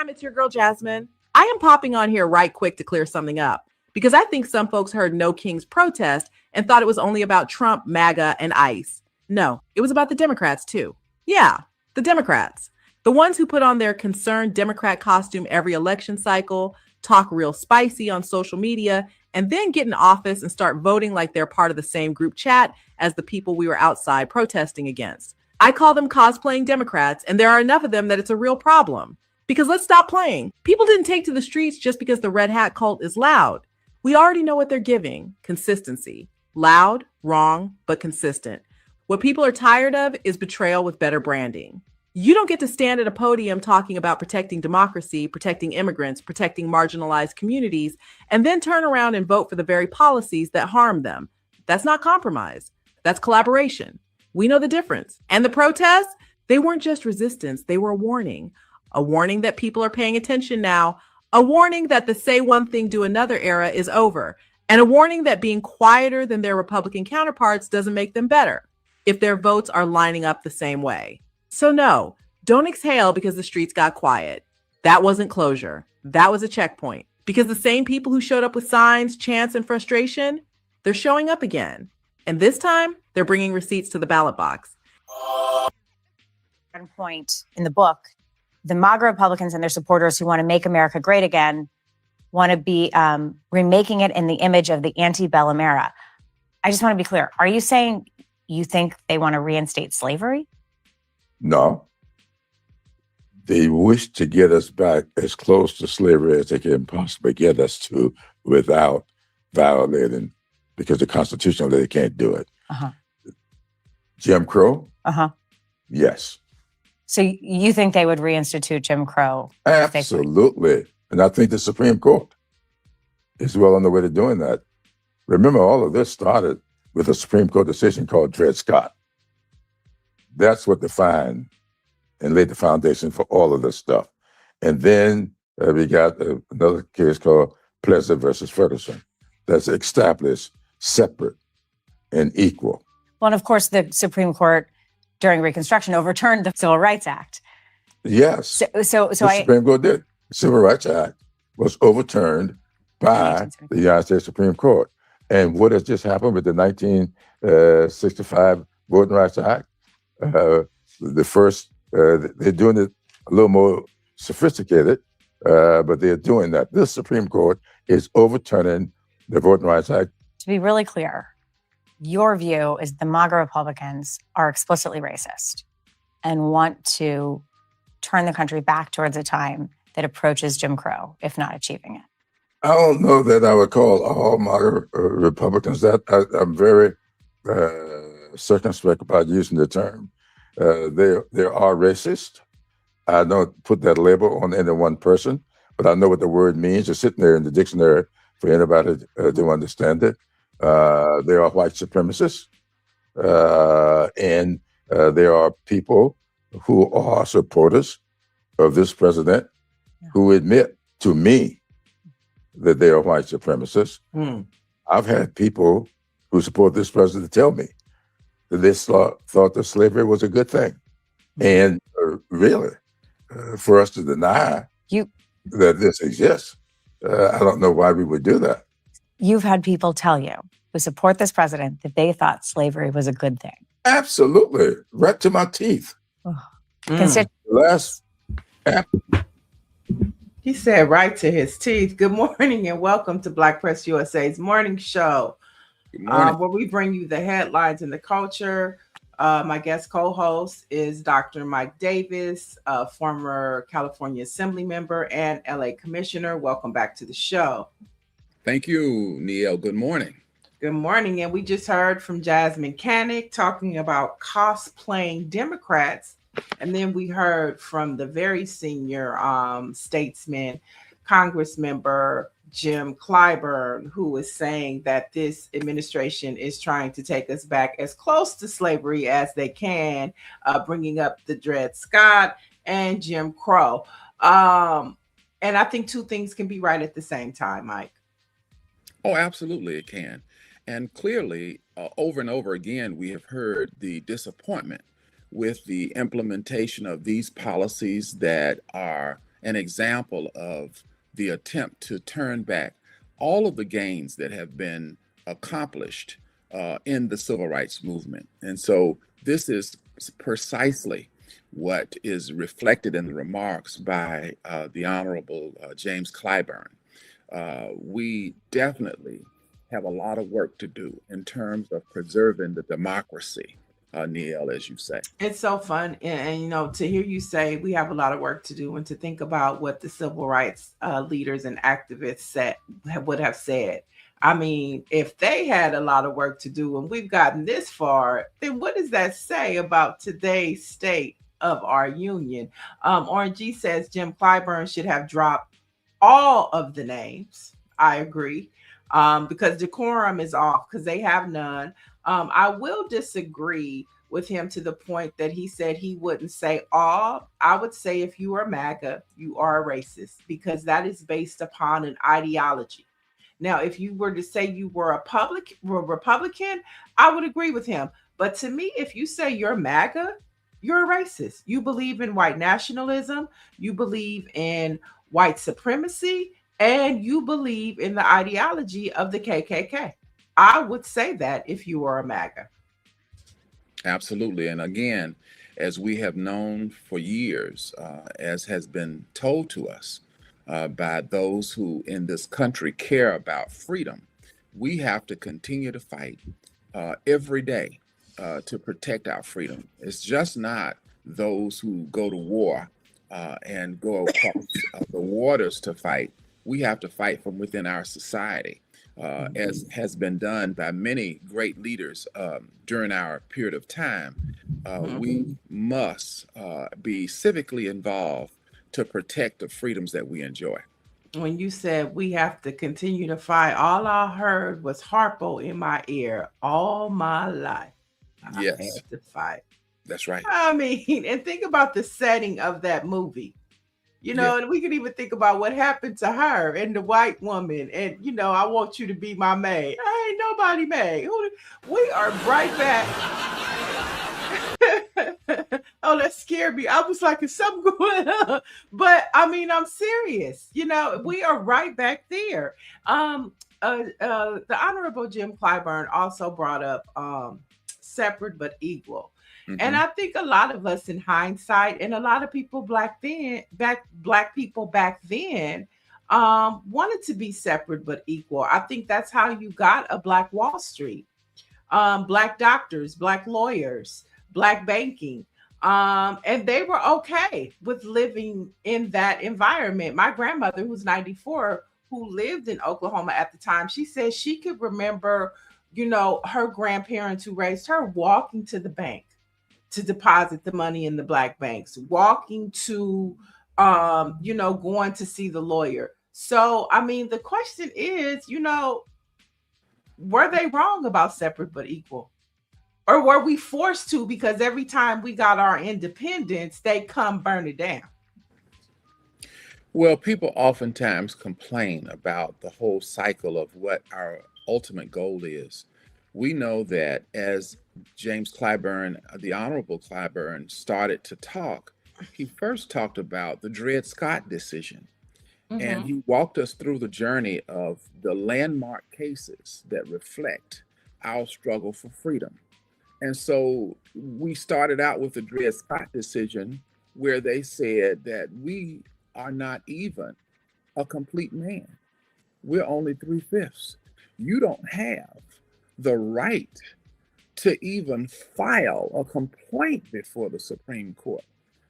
It's your girl, Jasmine. I am popping on here right quick to clear something up because I think some folks heard No Kings protest and thought it was only about Trump, MAGA, and ICE. No, it was about the Democrats too. Yeah, the Democrats. The ones who put on their concerned Democrat costume every election cycle, talk real spicy on social media, and then get in office and start voting like they're part of the same group chat as the people we were outside protesting against. I call them cosplaying Democrats, and there are enough of them that it's a real problem. Because let's stop playing. People didn't take to the streets just because the red hat cult is loud. We already know what they're giving: consistency. Loud, wrong, but consistent. What people are tired of is betrayal with better branding. You don't get to stand at a podium talking about protecting democracy, protecting immigrants, protecting marginalized communities, and then turn around and vote for the very policies that harm them. That's not compromise. That's collaboration. We know the difference. And the protests, they weren't just resistance, they were a warning. A warning that people are paying attention now. A warning that the say one thing, do another era is over. And a warning that being quieter than their Republican counterparts doesn't make them better if their votes are lining up the same way. So no, don't exhale because the streets got quiet. That wasn't closure. That was a checkpoint. Because the same people who showed up with signs, chants, and frustration, they're showing up again. And this time, they're bringing receipts to the ballot box. One point in the book, the MAGA Republicans and their supporters who want to make America great again want to be remaking it in the image of the antebellum era. I just want to be clear. Are you saying you think they want to reinstate slavery? No. They wish to get us back as close to slavery as they can possibly get us to without violating, because the Constitution, they can't do it. Uh-huh. Jim Crow? Uh-huh. Yes. So you think they would reinstitute Jim Crow? Absolutely. And I think the Supreme Court is well on the way to doing that. Remember, all of this started with a Supreme Court decision called Dred Scott. That's what defined and laid the foundation for all of this stuff. And then we got another case called Pleasant versus Ferguson that's established separate and equal. Well, and of course, the Supreme Court during Reconstruction overturned the Civil Rights Act. Yes. So the Supreme Court did. The Civil Rights Act was overturned by the United States Supreme Court. And what has just happened with the 1965 Voting Rights Act? The first, they're doing it a little more sophisticated, but they're doing that. This Supreme Court is overturning the Voting Rights Act. To be really clear, your view is the MAGA Republicans are explicitly racist and want to turn the country back towards a time that approaches Jim Crow, if not achieving it. I don't know that I would call all MAGA Republicans that. I'm very circumspect about using the term. They are racist. I don't put that label on any one person, but I know what the word means. It's sitting there in the dictionary for anybody to understand it. They are white supremacists, and there are people who are supporters of this president who admit to me that they are white supremacists. I've had people who support this president tell me that they thought that slavery was a good thing. And really, for us to deny that this exists, I don't know why we would do that. You've had people tell you who support this president that they thought slavery was a good thing. Absolutely. Right to my teeth. He said right to his teeth. Good morning and welcome to Black Press USA's morning show, where we bring you the headlines and the culture. My guest co-host is Dr. Mike Davis, a former California Assembly member and LA Commissioner. Welcome back to the show. Thank you, Neil. Good morning. Good morning. And we just heard from Jasmine Canick talking about cosplaying Democrats. And then we heard from the very senior statesman, Congress member Jim Clyburn, who is saying that this administration is trying to take us back as close to slavery as they can, bringing up the Dred Scott and Jim Crow. And I think two things can be right at the same time, Mike. Oh, absolutely it can. And clearly, over and over again, we have heard the disappointment with the implementation of these policies that are an example of the attempt to turn back all of the gains that have been accomplished in the civil rights movement. And so this is precisely what is reflected in the remarks by the Honorable James Clyburn. We definitely have a lot of work to do in terms of preserving the democracy, Neil, as you say. It's so fun. And, you know, to hear you say we have a lot of work to do and to think about what the civil rights leaders and activists would have said. I mean, if they had a lot of work to do and we've gotten this far, then what does that say about today's state of our union? Orange G says Jim Clyburn should have dropped all of the names. I agree. Because decorum is off because they have none. I will disagree with him to the point that he said he wouldn't say all. I would say if you are MAGA, you are a racist because that is based upon an ideology. Now, if you were to say you were a Republican, I would agree with him. But to me, if you say you're MAGA, you're a racist. You believe in white nationalism, you believe in white supremacy, and you believe in the ideology of the KKK. I would say that if you were a MAGA. Absolutely. And again, as we have known for years, as has been told to us by those who in this country care about freedom, we have to continue to fight every day to protect our freedom. It's just not those who go to war and go across the waters to fight. We have to fight from within our society, as has been done by many great leaders during our period of time. We must be civically involved to protect the freedoms that we enjoy. When you said we have to continue to fight, all I heard was Harpo in my ear all my life. Yes. I had to fight. That's right. I mean, and think about the setting of that movie. You know, and we could even think about what happened to her and the white woman. And, you know, I want you to be my maid. I ain't nobody maid. We are right back. Oh, that scared me. I was like, is something going on? But I mean, I'm serious. You know, we are right back there. The Honorable Jim Clyburn also brought up separate but equal. And I think a lot of us in hindsight and a lot of people black people back then wanted to be separate but equal. I think that's how you got a Black Wall Street, Black doctors, Black lawyers, Black banking. And they were okay with living in that environment. My grandmother, who's 94, who lived in Oklahoma at the time, she said she could remember, you know, her grandparents who raised her walking to the bank to deposit the money in the Black banks, walking to, you know, going to see the lawyer. So, I mean, the question is, you know, were they wrong about separate but equal? Or were we forced to because every time we got our independence, they come burn it down? Well, people oftentimes complain about the whole cycle of what our ultimate goal is. We know that as James Clyburn, the Honorable Clyburn, started to talk, he first talked about the Dred Scott decision. And he walked us through the journey of the landmark cases that reflect our struggle for freedom. And so we started out with the Dred Scott decision, where they said that we are not even a complete man. We're only 3/5. You don't have the right to even file a complaint before the Supreme Court,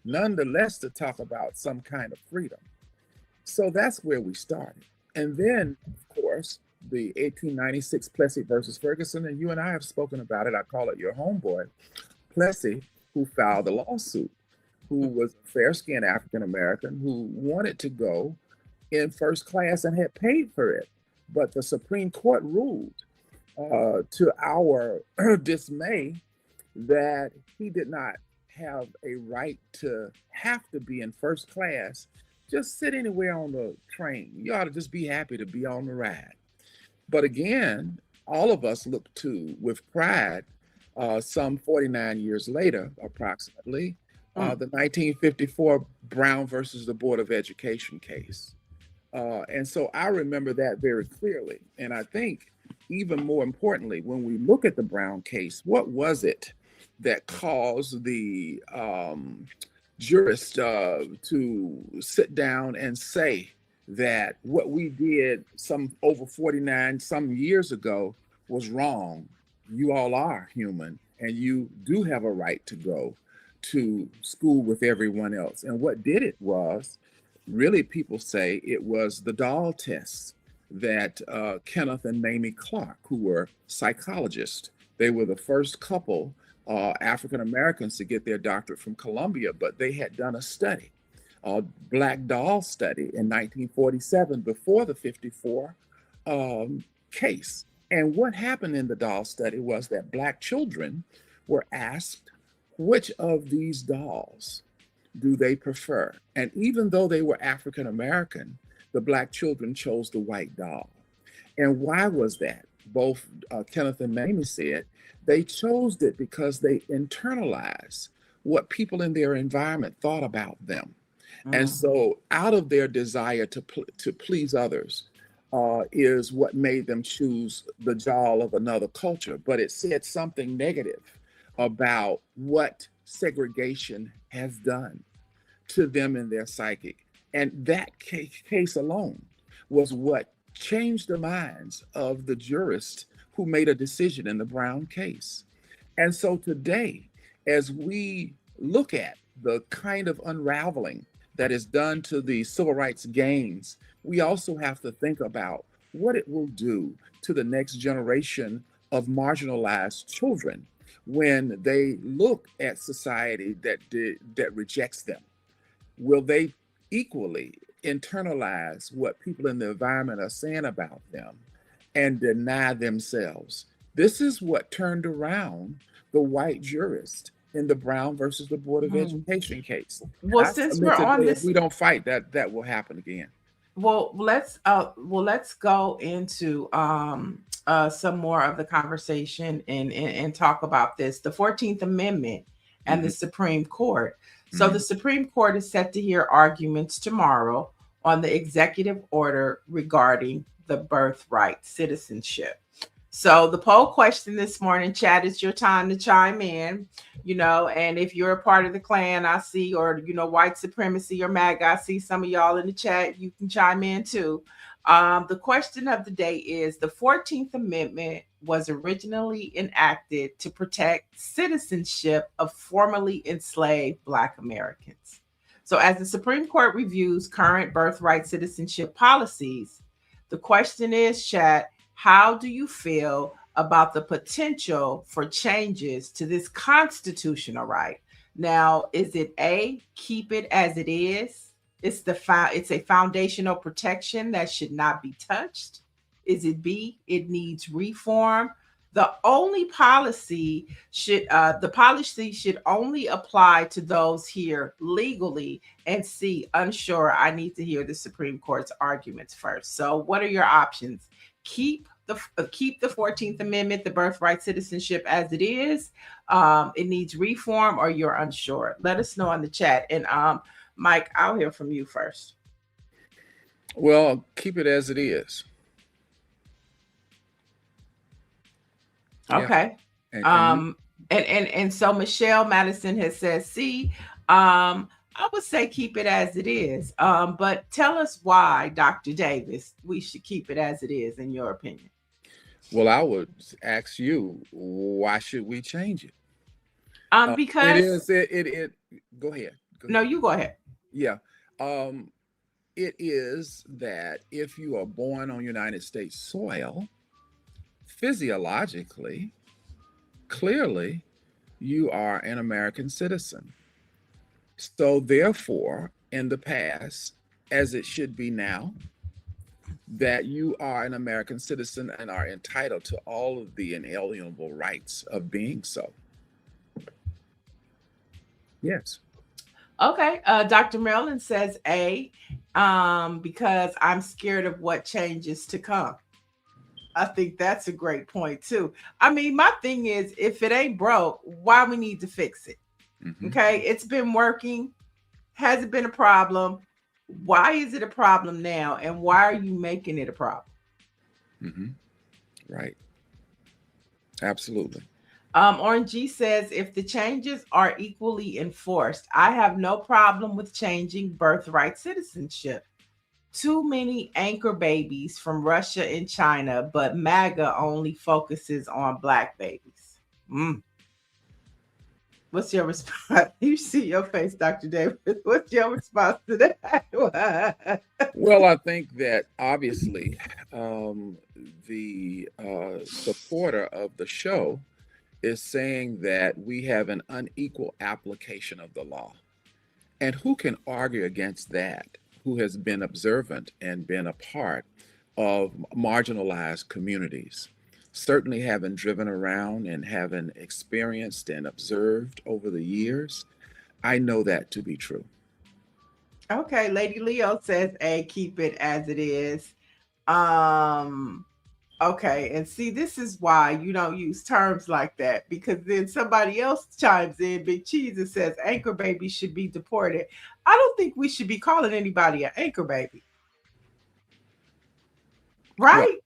nonetheless to talk about some kind of freedom. So that's where we started. And then, of course, the 1896 Plessy versus Ferguson, and you and I have spoken about it. I call it your homeboy, Plessy, who filed the lawsuit, who was a fair-skinned African-American who wanted to go in first class and had paid for it. But the Supreme Court ruled to our dismay that he did not have a right to have to be in first class. Just sit anywhere on the train. You ought to just be happy to be on the ride. But again, all of us look to, with pride, some 49 years later, approximately, the 1954 Brown versus the Board of Education case. And so I remember that very clearly. And I think even more importantly, when we look at the Brown case, what was it that caused the jurist to sit down and say that what we did some over 49 some years ago was wrong? You all are human and you do have a right to go to school with everyone else. And what did it was, really people say it was the doll tests that Kenneth and Mamie Clark, who were psychologists, they were the first couple African Americans to get their doctorate from Columbia, but they had done a study, a black doll study in 1947 before the 54 case. And what happened in the doll study was that Black children were asked, which of these dolls do they prefer? And even though they were African American, the Black children chose the white doll. And why was that? Both Kenneth and Mamie said they chose it because they internalized what people in their environment thought about them. And so out of their desire to please others is what made them choose the doll of another culture. But it said something negative about what segregation has done to them in their psychic. And that case alone was what changed the minds of the jurists who made a decision in the Brown case. And so today, as we look at the kind of unraveling that is done to the civil rights gains, we also have to think about what it will do to the next generation of marginalized children when they look at society that rejects them. Will they equally internalize what people in the environment are saying about them and deny themselves? This is what turned around the white jurist in the Brown versus the Board of Education case. Well, since we're on this, if we don't fight, that will happen again. Well, let's go into some more of the conversation and talk about this. The 14th Amendment and the Supreme Court. So the Supreme Court is set to hear arguments tomorrow on the executive order regarding the birthright citizenship. So the poll question this morning, chat, is your time to chime in, and if you're a part of the Klan, I see, or, white supremacy or MAGA, I see some of y'all in the chat, you can chime in too. The question of the day is, the 14th Amendment was originally enacted to protect citizenship of formerly enslaved Black Americans. So as the Supreme Court reviews current birthright citizenship policies, the question is, chat, how do you feel about the potential for changes to this constitutional right? Now, is it A, keep it as it is? It's a foundational protection that should not be touched. Is it B, it needs reform? The policy should only apply to those here legally. And C, unsure. I need to hear the Supreme Court's arguments first. So what are your options? Keep the 14th Amendment, the birthright citizenship as it is. It needs reform, or you're unsure. Let us know on the chat. And Mike, I'll hear from you first. Well, keep it as it is. Okay. Yeah. And so Michelle Madison has said, see, I would say keep it as it is. But tell us why, Dr. Davis, we should keep it as it is, in your opinion. Well, I would ask you, why should we change it? Because go ahead. No, you go ahead. Yeah. It is that if you are born on United States soil, physiologically, clearly, you are an American citizen. So therefore, in the past, as it should be now, that you are an American citizen and are entitled to all of the inalienable rights of being so. Yes. Okay. Dr. Maryland says A, because I'm scared of what changes to come. I think that's a great point too. I mean, my thing is, if it ain't broke, why we need to fix it? Okay, it's been working. Has it been a problem? Why is it a problem now? And why are you making it a problem? Right. Absolutely. Orange G says, if the changes are equally enforced, I have no problem with changing birthright citizenship. Too many anchor babies from Russia and China, but MAGA only focuses on black babies. What's your response? You see your face, Dr. Davis. What's your response to that? Well, I think that obviously the supporter of the show is saying that we have an unequal application of the law. And who can argue against that? Who has been observant and been a part of marginalized communities? Certainly having driven around and having experienced and observed over the years, I know that to be true. Okay, Lady Leo says, "A, keep it as it is." Okay, and see, this is why you don't use terms like that, because then somebody else chimes in, Big Cheese, and says anchor baby should be deported. I don't think we should be calling anybody an anchor baby. Right?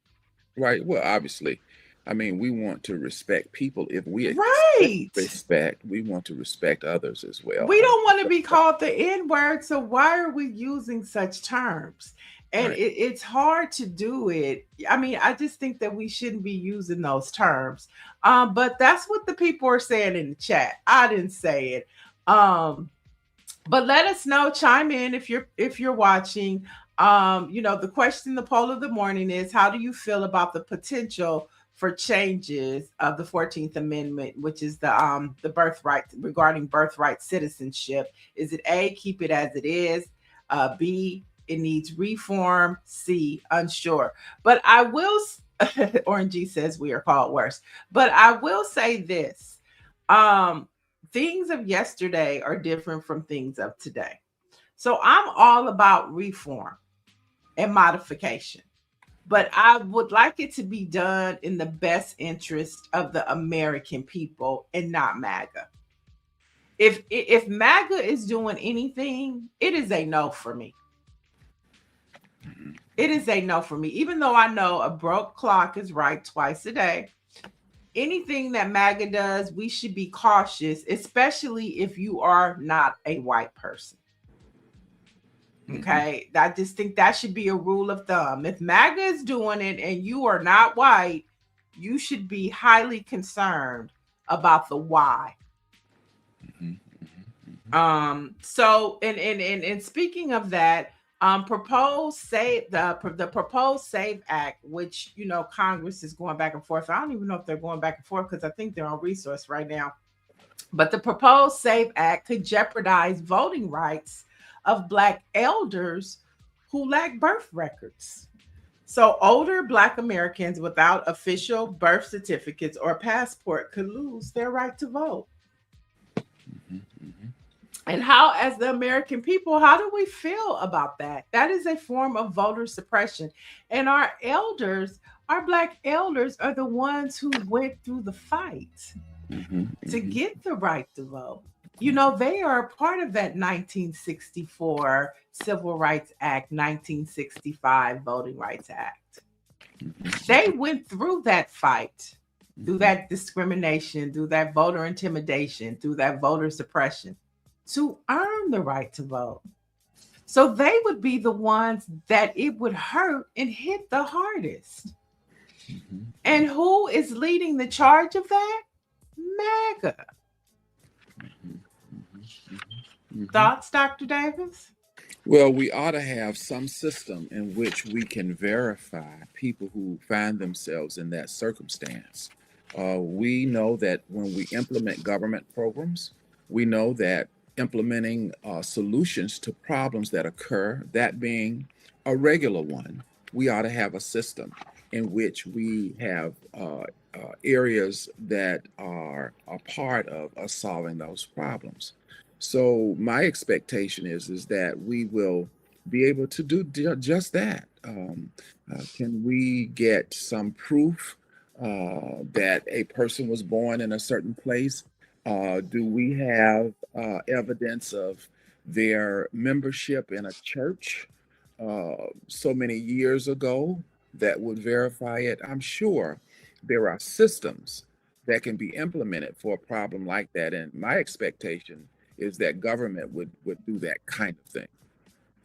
Right. Well, obviously, I mean, we want to respect people. If we Right. respect, we want to respect others as well. We don't want to be called the N-word, so why are we using such terms? And Right. it's hard to do it. I mean, I just think that we shouldn't be using those terms. But that's what the people are saying in the chat. I didn't say it. But let us know, chime in if you're watching. The question, the poll of the morning is, how do you feel about the potential for changes of the 14th Amendment, which is the birthright, regarding birthright citizenship? Is it A, keep it as it is, B, it needs reform, C, unsure? But I will Orange says we are called worse, but I will say this. Things of yesterday are different from things of today. So I'm all about reform and modification, but I would like it to be done in the best interest of the American people and not MAGA. If MAGA is doing anything, it is a no for me. It is a no for me, even though I know a broke clock is right twice a day. Anything that MAGA does, we should be cautious, especially if you are not a white person. Okay. I just think that should be a rule of thumb. If MAGA is doing it and you are not white, you should be highly concerned about the why. So and speaking of that, the proposed SAVE Act, which Congress is going back and forth. I don't even know if they're going back and forth, because I think they're on resource right now. But the proposed SAVE Act could jeopardize voting rights of Black elders who lack birth records. So older Black Americans without official birth certificates or passport could lose their right to vote. And how, as the American people, how do we feel about that? That is a form of voter suppression. And our elders, our Black elders, are the ones who went through the fight to get the right to vote. They are part of that 1964 Civil Rights Act, 1965 Voting Rights Act. They went through that fight, through that discrimination, through that voter intimidation, through that voter suppression, to earn the right to vote. So they would be the ones that it would hurt and hit the hardest. And who is leading the charge of that? MAGA. Thoughts, Dr. Davis? Well, we ought to have some system in which we can verify people who find themselves in that circumstance. We know that when we implement government programs, we know that implementing solutions to problems that occur, that being a regular one, we ought to have a system in which we have areas that are a part of us solving those problems. So my expectation is that we will be able to do just that. Can we get some proof that a person was born in a certain place Do we have evidence of their membership in a church so many years ago that would verify it? I'm sure there are systems that can be implemented for a problem like that. And my expectation is that government would do that kind of thing.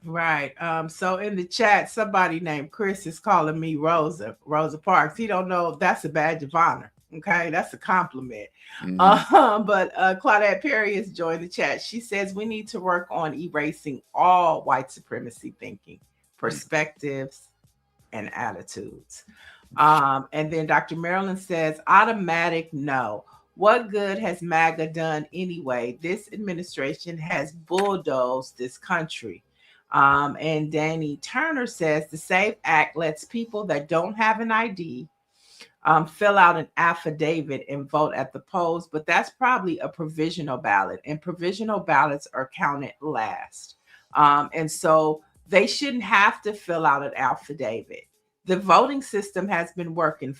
Right. So in the chat, somebody named Chris is calling me Rosa Parks. He don't know that's a badge of honor. Okay, that's a compliment. But Claudette Perry has joined the chat. She says we need to work on erasing all white supremacy thinking, perspectives, and attitudes. And then Dr. Marilyn says, automatic no. What good has MAGA done anyway? This administration has bulldozed this country. And Danny Turner says the SAVE Act lets people that don't have an ID fill out an affidavit and vote at the polls, but that's probably a provisional ballot, and provisional ballots are counted last. And so they shouldn't have to fill out an affidavit. The voting system has been working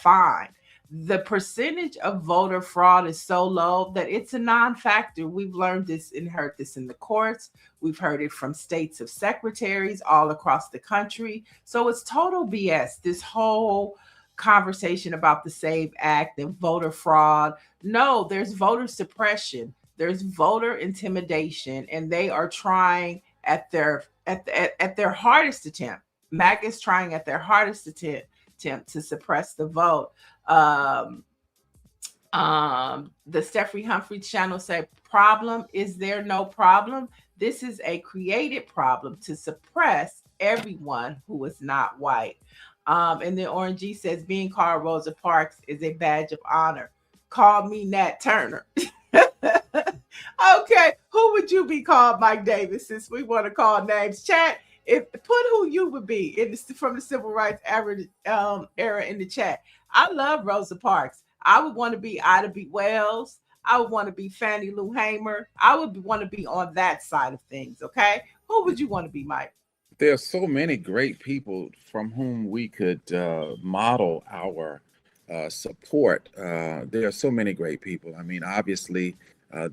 fine. The percentage of voter fraud is so low that it's a non-factor. We've learned this and heard this in the courts. We've heard it from states of secretaries all across the country. So it's total BS, this whole conversation about the SAVE Act and voter fraud. No, there's voter suppression. There's voter intimidation, and they are trying at their hardest attempt. MAGA is trying at their hardest attempt to suppress the vote. The Stephanie Humphreys channel said, problem, is there no problem? This is a created problem to suppress everyone who is not white. And then Orange G says, being called Rosa Parks is a badge of honor. Call me Nat Turner. Okay, who would you be called, Mike Davis, since we want to call names? Chat, put who you would be from the civil rights era in the chat. I love Rosa Parks. I would want to be Ida B. Wells. I would want to be Fannie Lou Hamer. I would want to be on that side of things, okay? Who would you want to be, Mike? There are so many great people from whom we could model our support. There are so many great people. I mean, obviously,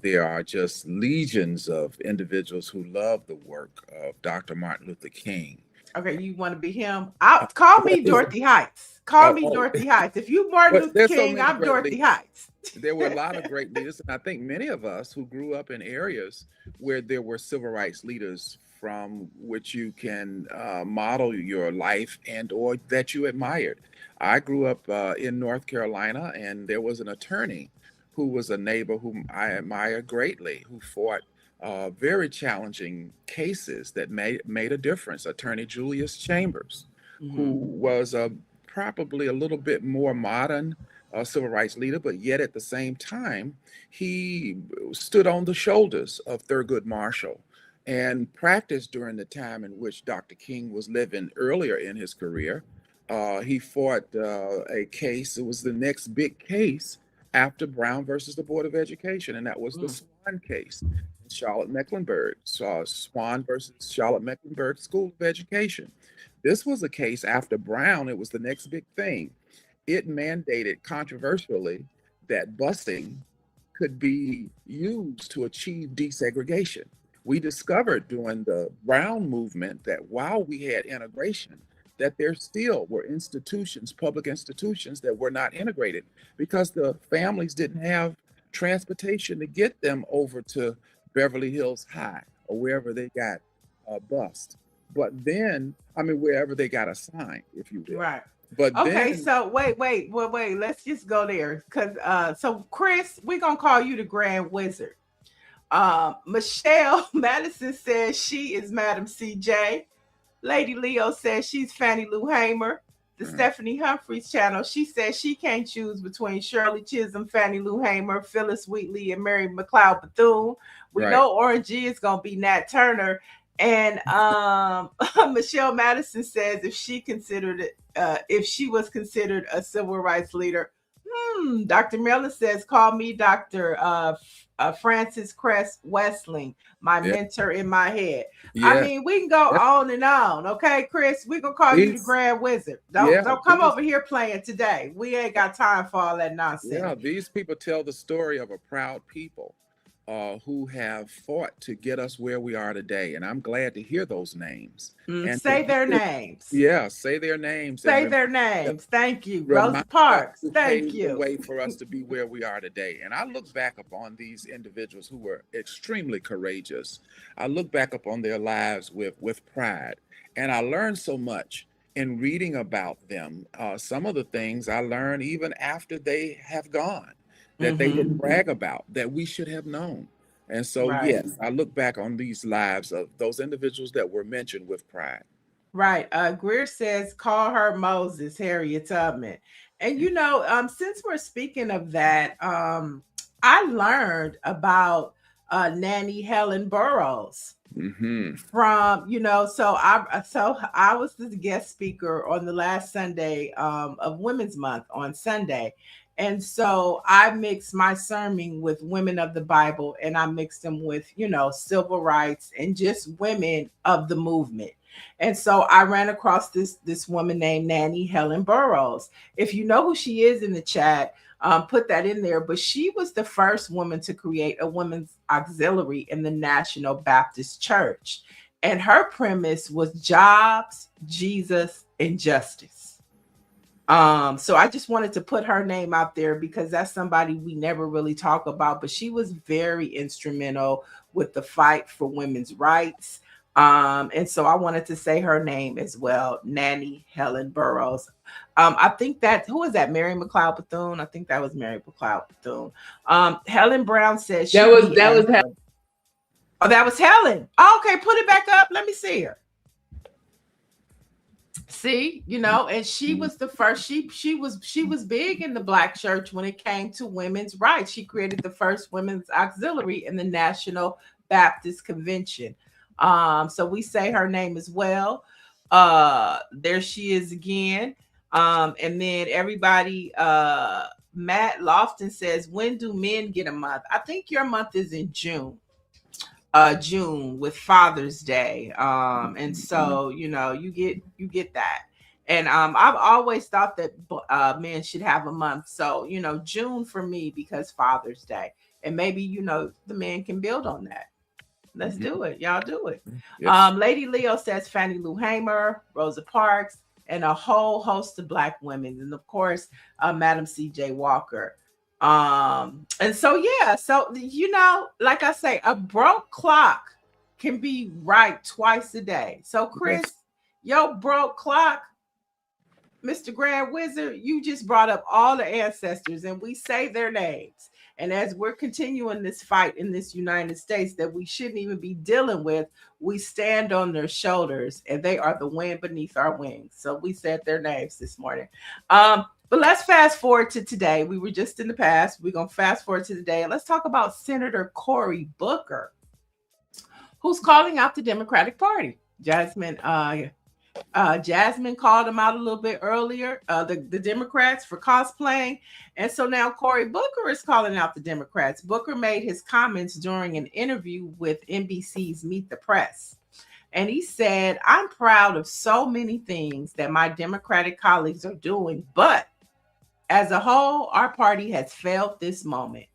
there are just legions of individuals who love the work of Dr. Martin Luther King. Okay, you want to be him? Call me Dorothy Heights. Call me Dorothy Heights. If you Martin Luther King, I'm Dorothy Heights. There were a lot of great leaders, and I think many of us who grew up in areas where there were civil rights leaders from which you can model your life and or that you admired. I grew up in North Carolina, and there was an attorney who was a neighbor whom I admire greatly, who fought very challenging cases that made a difference. Attorney Julius Chambers, who was probably a little bit more modern civil rights leader, but yet at the same time, he stood on the shoulders of Thurgood Marshall and practiced during the time in which Dr. King was living earlier in his career. He fought a case, it was the next big case after Brown versus the Board of Education, and that was the Swan case in Charlotte-Mecklenburg. Swan versus Charlotte-Mecklenburg School of Education. This was a case after Brown, it was the next big thing. It mandated controversially that busing could be used to achieve desegregation. We discovered during the Brown movement that while we had integration, that there still were institutions, public institutions that were not integrated because the families didn't have transportation to get them over to Beverly Hills High or wherever they got bused. But then, I mean, wherever they got assigned, if you will. Right. But okay, then, so wait. Let's just go there. So Chris, we're going to call you the Grand Wizard. Michelle Madison says she is Madam CJ. Lady Leo says she's Fannie Lou Hamer. The Stephanie Humphreys channel, she says she can't choose between Shirley Chisholm, Fannie Lou Hamer, Phyllis Wheatley, and Mary McLeod Bethune. We know Orange G is going to be Nat Turner. And Michelle Madison says if she was considered a civil rights leader, Dr. Miller says, call me Dr. Francis Crest Westling, my Yeah. mentor in my head. Yeah. I mean, we can go on and on. Okay, Chris, we're going to call you the Grand Wizard. Don't come over here playing today. We ain't got time for all that nonsense. Yeah, these people tell the story of a proud people who have fought to get us where we are today. And I'm glad to hear those names. And say their names. Yeah, say their names. Say their names. Thank you. Rosa Parks. Thank you. The way for us to be where we are today. And I look back upon these individuals who were extremely courageous. I look back upon their lives with pride. And I learned so much in reading about them. Some of the things I learned even after they have gone, that they would brag about, that we should have known. And so, yes, I look back on these lives of those individuals that were mentioned with pride. Right. Greer says, call her Moses, Harriet Tubman. And, you know, since we're speaking of that, I learned about Nanny Helen Burroughs from, you know, so I was the guest speaker on the last Sunday of Women's Month on Sunday. And so I mixed my sermon with women of the Bible, and I mixed them with, you know, civil rights and just women of the movement. And so I ran across this woman named Nanny Helen Burroughs. If you know who she is in the chat, put that in there. But she was the first woman to create a women's auxiliary in the National Baptist Church. And her premise was jobs, Jesus, and justice. So I just wanted to put her name out there because that's somebody we never really talk about, but she was very instrumental with the fight for women's rights. And so I wanted to say her name as well, Nanny Helen Burroughs. I think who is that? Mary McLeod Bethune? I think that was Mary McLeod Bethune. Helen Brown says that was Helen. Oh, that was Helen. Oh, okay, put it back up. Let me see her. See, you know, and she was the first. She was big in the Black church when it came to women's rights. She created the first women's auxiliary in the National Baptist Convention. So we say her name as well. There she is again. And then everybody, Matt Lofton says, when do men get a month? I think your month is in June. June with Father's Day. And so, you know, you get that. And I've always thought that men should have a month. So, you know, June for me because Father's Day. And maybe, you know, the men can build on that. Let's do it. Y'all do it. Yes. Lady Leo says Fannie Lou Hamer, Rosa Parks, and a whole host of Black women. And of course, Madam C.J. Walker. And so, yeah, so, you know, like I say, a broke clock can be right twice a day. So, Chris, your broke clock, Mr. Grand Wizard, you just brought up all the ancestors and we say their names. And as we're continuing this fight in this United States that we shouldn't even be dealing with, we stand on their shoulders and they are the wind beneath our wings. So we said their names this morning. But let's fast forward to today. We were just in the past. We're going to fast forward to today. Let's talk about Senator Cory Booker, who's calling out the Democratic Party. Jasmine called him out a little bit earlier, the Democrats for cosplaying. And so now Cory Booker is calling out the Democrats. Booker made his comments during an interview with NBC's Meet the Press. And he said, I'm proud of so many things that my Democratic colleagues are doing, but as a whole, our party has failed this moment.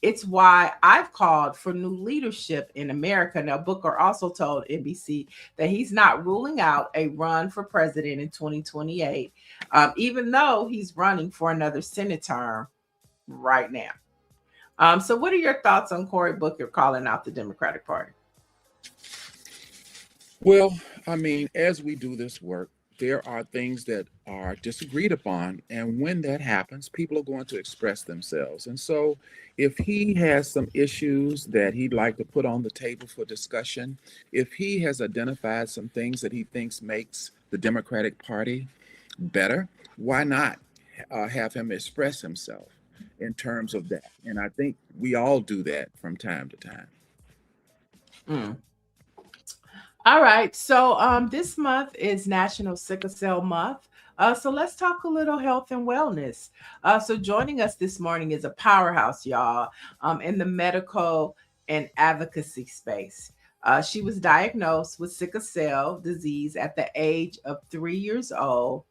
It's why I've called for new leadership in America. Now, Booker also told NBC that he's not ruling out a run for president in 2028, even though he's running for another Senate term right now. So what are your thoughts on Cory Booker calling out the Democratic Party? Well, I mean, as we do this work, there are things that are disagreed upon. And when that happens, people are going to express themselves. And so if he has some issues that he'd like to put on the table for discussion, if he has identified some things that he thinks makes the Democratic Party better, why not have him express himself in terms of that? And I think we all do that from time to time. All right. So this month is National Sickle Cell Month. So let's talk a little health and wellness. So joining us this morning is a powerhouse, y'all, in the medical and advocacy space. She was diagnosed with sickle cell disease at the age of 3 years old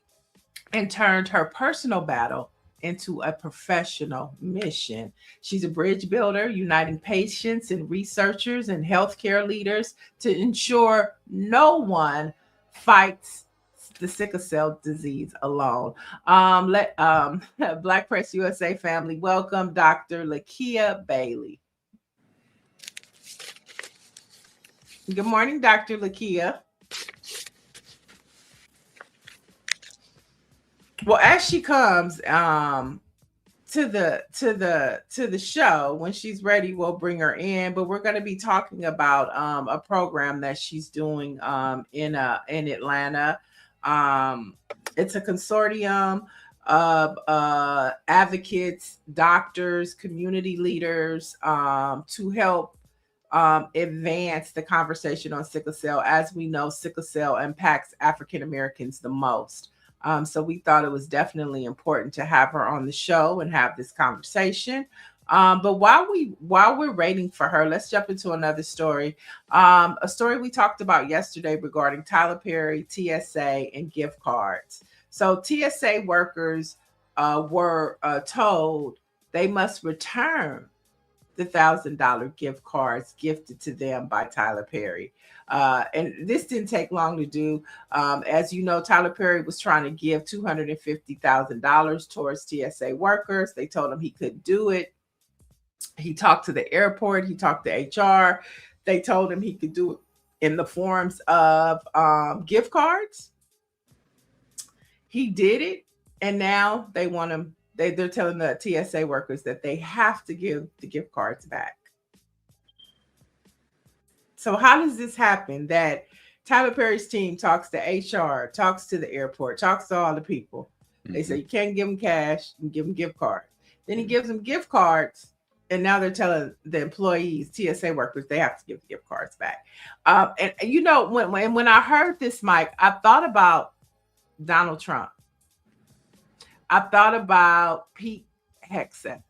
and turned her personal battle into a professional mission. She's a bridge builder, uniting patients and researchers and healthcare leaders to ensure no one fights the sickle cell disease alone. Let Black Press USA family welcome Dr. LAKIEA Bailey. Good morning, Dr. LAKIEA. Well, as she comes to the show, when she's ready, we'll bring her in. But we're going to be talking about a program that she's doing in Atlanta. It's a consortium of advocates, doctors, community leaders to help advance the conversation on sickle cell. As we know, sickle cell impacts African Americans the most. So we thought it was definitely important to have her on the show and have this conversation. But while we're waiting for her, let's jump into another story. A story we talked about yesterday regarding Tyler Perry, TSA, and gift cards. So TSA workers were told they must return the $1,000 gift cards gifted to them by Tyler Perry. And this didn't take long to do. As you know, Tyler Perry was trying to give $250,000 towards TSA workers. They told him he couldn't do it. He talked to the airport. He talked to HR. They told him he could do it in the forms of gift cards. He did it. And now they want him. They're telling the TSA workers that they have to give the gift cards back. So how does this happen that Tyler Perry's team talks to HR, talks to the airport, talks to all the people? They say you can't give them cash, you give them gift cards. Then he gives them gift cards, and now they're telling the employees, TSA workers, they have to give the gift cards back. And you know, when I heard this, Mike, I thought about Donald Trump. I thought about Pete Hegseth.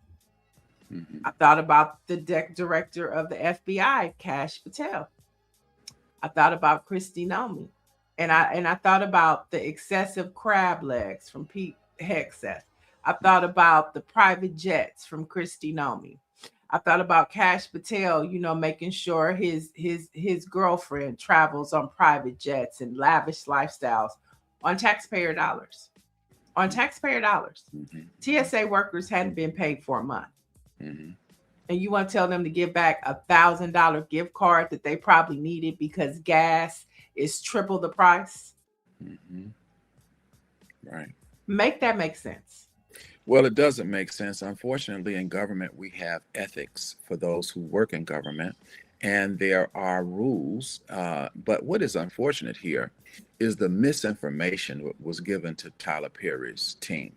I thought about the director of the FBI, Kash Patel. I thought about Kristi Noem. And I thought about the excessive crab legs from Pete Hegseth. I thought about the private jets from Kristi Noem. I thought about Kash Patel, you know, making sure his girlfriend travels on private jets and lavish lifestyles on taxpayer dollars. On taxpayer dollars. TSA workers hadn't been paid for a month. And you want to tell them to give back $1,000 gift card that they probably needed because gas is triple the price? Right. Make that make sense. Well, it doesn't make sense. Unfortunately, in government, we have ethics for those who work in government, and there are rules. But what is unfortunate here is the misinformation that was given to Tyler Perry's team.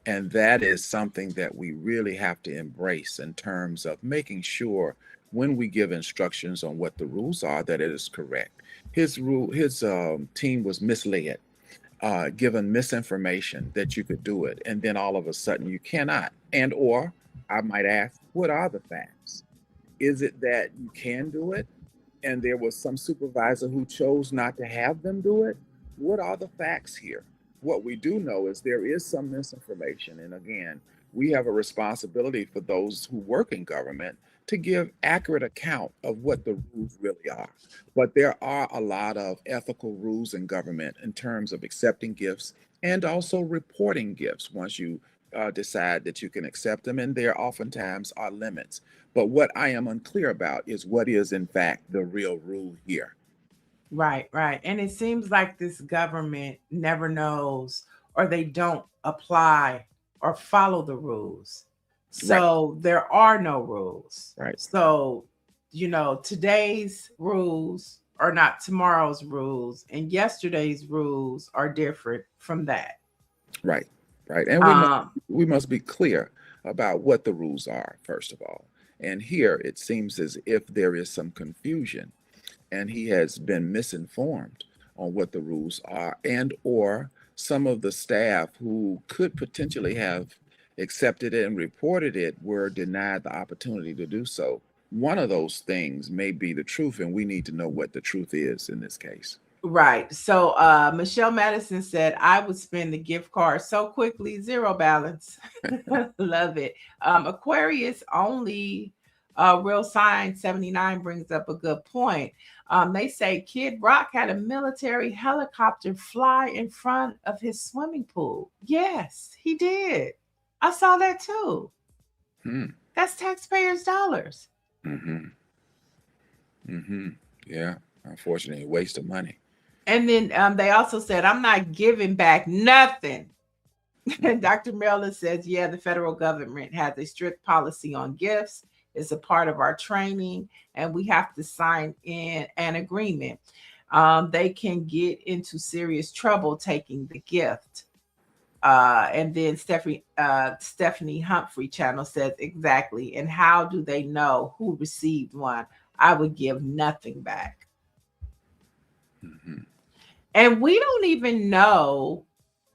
And that is something that we really have to embrace in terms of making sure when we give instructions on what the rules are, that it is correct. His team was misled, given misinformation that you could do it, and then all of a sudden you cannot. And or I might ask, what are the facts? Is it that you can do it, and there was some supervisor who chose not to have them do it? What are the facts here? What we do know is there is some misinformation. And again, we have a responsibility for those who work in government to give accurate account of what the rules really are. But there are a lot of ethical rules in government in terms of accepting gifts and also reporting gifts once you decide that you can accept them. And there oftentimes are limits. But what I am unclear about is what is in fact the real rule here. Right. And it seems like this government never knows, or they don't apply or follow the rules. So there are no rules. Right. So, you know, today's rules are not tomorrow's rules, and yesterday's rules are different from that. Right. And we must be clear about what the rules are, first of all. And here it seems as if there is some confusion, and he has been misinformed on what the rules are, and or some of the staff who could potentially have accepted it and reported it were denied the opportunity to do so. One of those things may be the truth, and we need to know what the truth is in this case. Right. So Michelle Madison said, I would spend the gift card so quickly, zero balance. Love it. Aquarius only real sign 79 brings up a good point. They say Kid Rock had a military helicopter fly in front of his swimming pool. Yes, he did. I saw that too. That's taxpayers' dollars. Yeah, unfortunately, a waste of money. And then they also said, I'm not giving back nothing. And Dr. Miller says, yeah, the federal government has a strict policy on gifts. It's a part of our training, and we have to sign in an agreement. They can get into serious trouble taking the gift. And then Stephanie Humphrey channel says, exactly. And how do they know who received one? I would give nothing back. And we don't even know,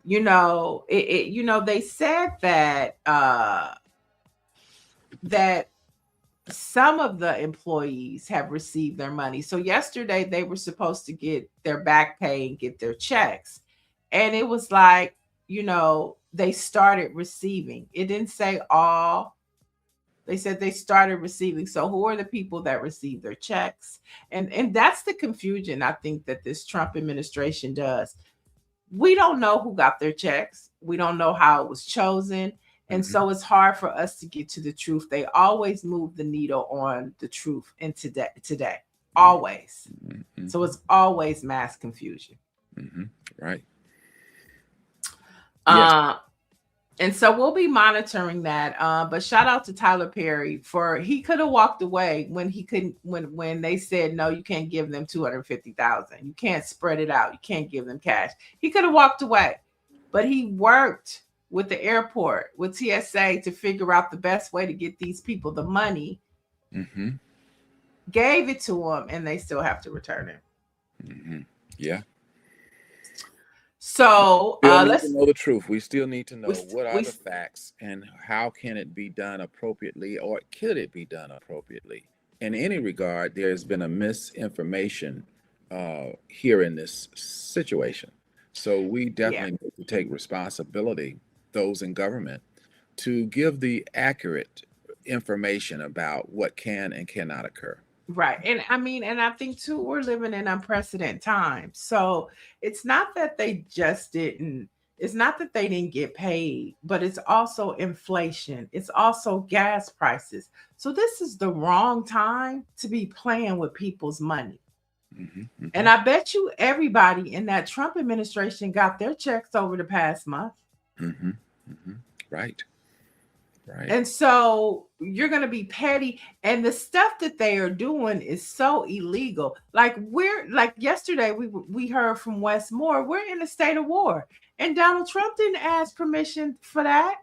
they said that that some of the employees have received their money. So yesterday they were supposed to get their back pay and get their checks. And it was like, they started receiving. It didn't say all. They said they started receiving. So who are the people that receive their checks? And that's the confusion, I think, that this Trump administration does. We don't know who got their checks. We don't know how it was chosen. And so it's hard for us to get to the truth. They always move the needle on the truth in today. Always. So it's always mass confusion. Right. Yes. And so we'll be monitoring that. But shout out to Tyler Perry he could have walked away when he couldn't, when they said, no, you can't give them $250,000. You can't spread it out. You can't give them cash. He could have walked away, but he worked with the airport, with TSA, to figure out the best way to get these people the money, gave it to them, and they still have to return it. Yeah. So let's know the truth. We still need to know what are the facts and how can it be done appropriately, or could it be done appropriately? In any regard, there's been a misinformation here in this situation. So we definitely need to take responsibility, those in government, to give the accurate information about what can and cannot occur. Right. And I think too, we're living in unprecedented times. So it's not that they didn't get paid, but it's also inflation. It's also gas prices. So this is the wrong time to be playing with people's money. And I bet you everybody in that Trump administration got their checks over the past month. Right. And so you're going to be petty. And the stuff that they are doing is so illegal. Like yesterday, we heard from Westmore, we're in a state of war. And Donald Trump didn't ask permission for that.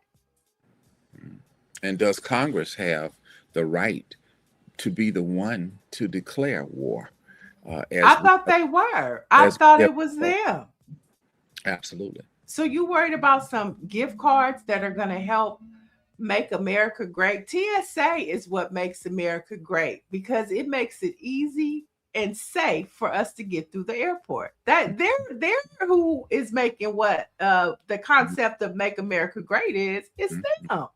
And does Congress have the right to be the one to declare war? I thought they were. I thought it was them. Absolutely. So you worried about some gift cards that are going to help make America great? TSA is what makes America great, because it makes it easy and safe for us to get through the airport. That they're who is making what the concept of make America great is. It's them.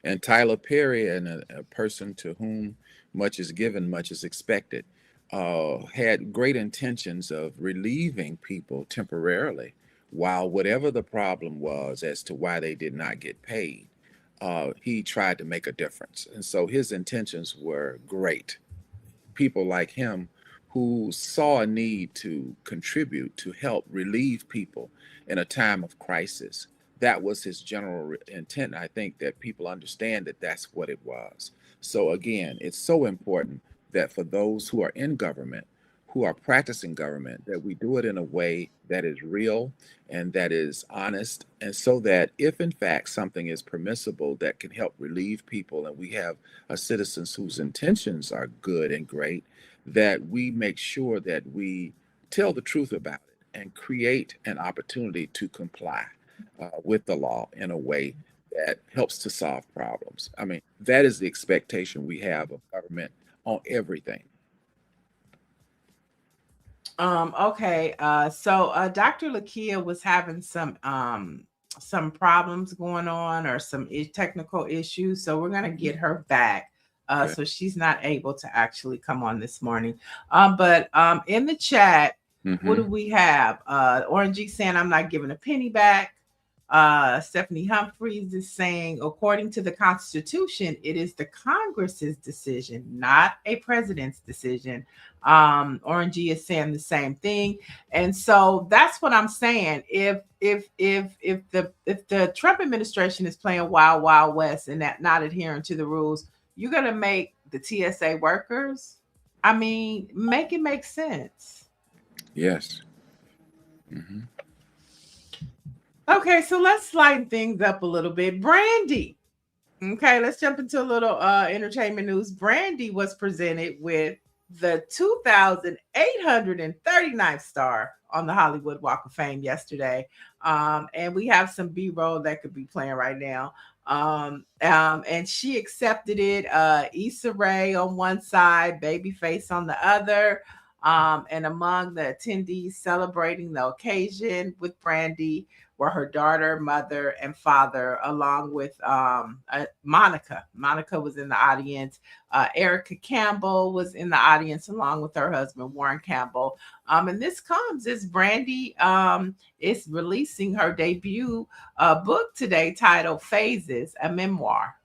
And Tyler Perry, and a person to whom much is given, much is expected, had great intentions of relieving people temporarily, while whatever the problem was as to why they did not get paid, he tried to make a difference. And so his intentions were great. People like him who saw a need to contribute to help relieve people in a time of crisis. That was his general intent. I think that people understand that that's what it was. So again, it's so important that for those who are in government, who are practicing government, that we do it in a way that is real and that is honest. And so that if in fact something is permissible that can help relieve people, and we have citizens whose intentions are good and great, that we make sure that we tell the truth about it and create an opportunity to comply with the law in a way that helps to solve problems. I mean, that is the expectation we have of government on everything. Okay. So Dr. LAKIEA was having some problems going on, or some technical issues. So we're gonna get her back. Okay. So she's not able to actually come on this morning. But in the chat, what do we have? Orangey saying, I'm not giving a penny back. Stephanie Humphreys is saying, according to the Constitution, it is the Congress's decision, not a president's decision. Orangey is saying the same thing. And so that's what I'm saying. If the Trump administration is playing wild, wild west and that not adhering to the rules, you're gonna make the TSA workers, I mean, make it make sense. Yes. Okay, so let's lighten things up a little bit. Brandy. Okay, let's jump into a little entertainment news. Brandy was presented with the 2,839th star on the Hollywood Walk of Fame yesterday. And we have some B-roll that could be playing right now. And she accepted it. Issa Rae on one side, Babyface on the other. And among the attendees celebrating the occasion with Brandy were her daughter, mother, and father, along with Monica. Monica was in the audience. Erica Campbell was in the audience, along with her husband, Warren Campbell. And this comes as Brandy is releasing her debut book today titled Phases, a memoir.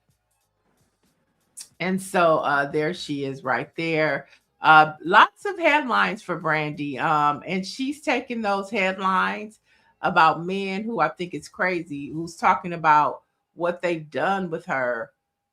And so there she is right there. Lots of headlines for Brandy. And she's taking those headlines about men who I think is crazy, who's talking about what they've done with her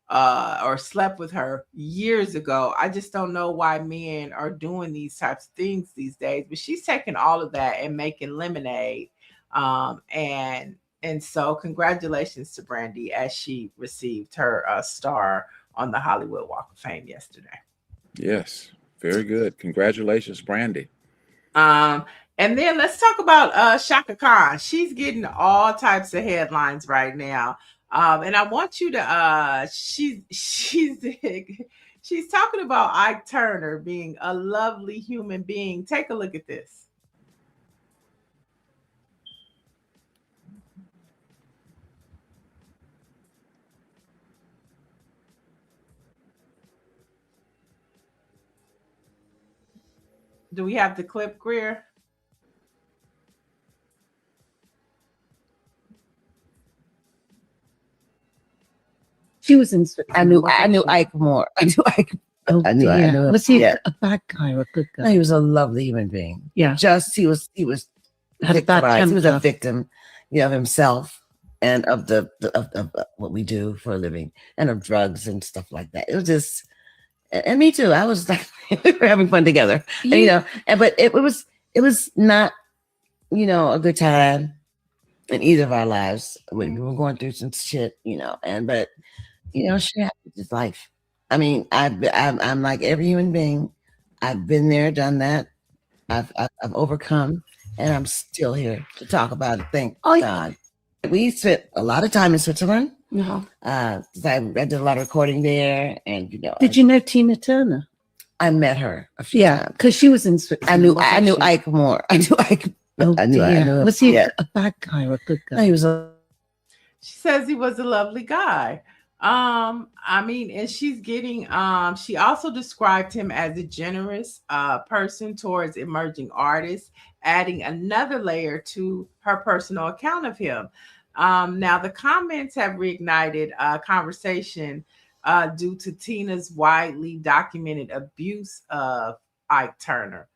or slept with her years ago. I just don't know why men are doing these types of things these days, but she's taking all of that and making lemonade. And so congratulations to Brandy as she received her star on the Hollywood Walk of Fame yesterday. Yes, very good. Congratulations, Brandy. And then let's talk about Shaka Khan. She's getting all types of headlines right now. And I want you to she's talking about Ike Turner being a lovely human being. Take a look at this. Do we have the clip, Greer? She was in. I knew Ike more. I knew Ike. Oh, I knew him. Was he Yeah. a bad guy or a good guy? No, he was a lovely human being. Yeah. Just he was Had a bad victimized. He was a temper. victim, of himself and of the of what we do for a living, and of drugs and stuff like that. It was just, and me too. I was like, we were having fun together, but it was not, a good time in either of our lives. We were going through some shit, but shit happens. It's life. I mean, I'm like every human being. I've been there, done that. I've overcome, and I'm still here to talk about it. Thank God. We spent a lot of time in Switzerland. I did a lot of recording there, and Did you know Tina Turner? I met her a few times. Because she was in Switzerland. I knew Ike more. I knew Ike. Oh, I knew him. Was he Yeah. a bad guy or a good guy? No, he was a. She says he was a lovely guy. I mean, and she's getting she also described him as a generous person towards emerging artists, adding another layer to her personal account of him. Now the comments have reignited conversation due to Tina's widely documented abuse of Ike Turner.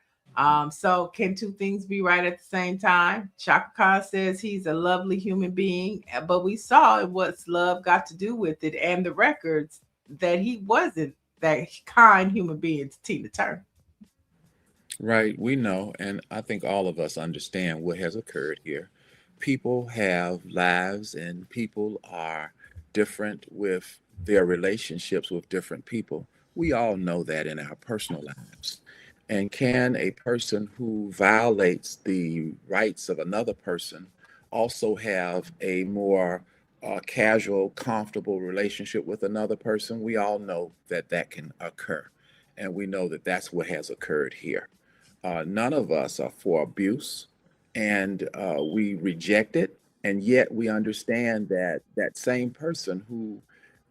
So can two things be right at the same time? Shaka Khan says he's a lovely human being, but we saw what's love got to do with it, and the records that he wasn't that kind human being to Tina Turner. Right, we know, and I think all of us understand what has occurred here. People have lives, and people are different with their relationships with different people. We all know that in our personal lives. And can a person who violates the rights of another person also have a more casual, comfortable relationship with another person? We all know that that can occur. And we know that that's what has occurred here. None of us are for abuse, and we reject it. And yet we understand that that same person who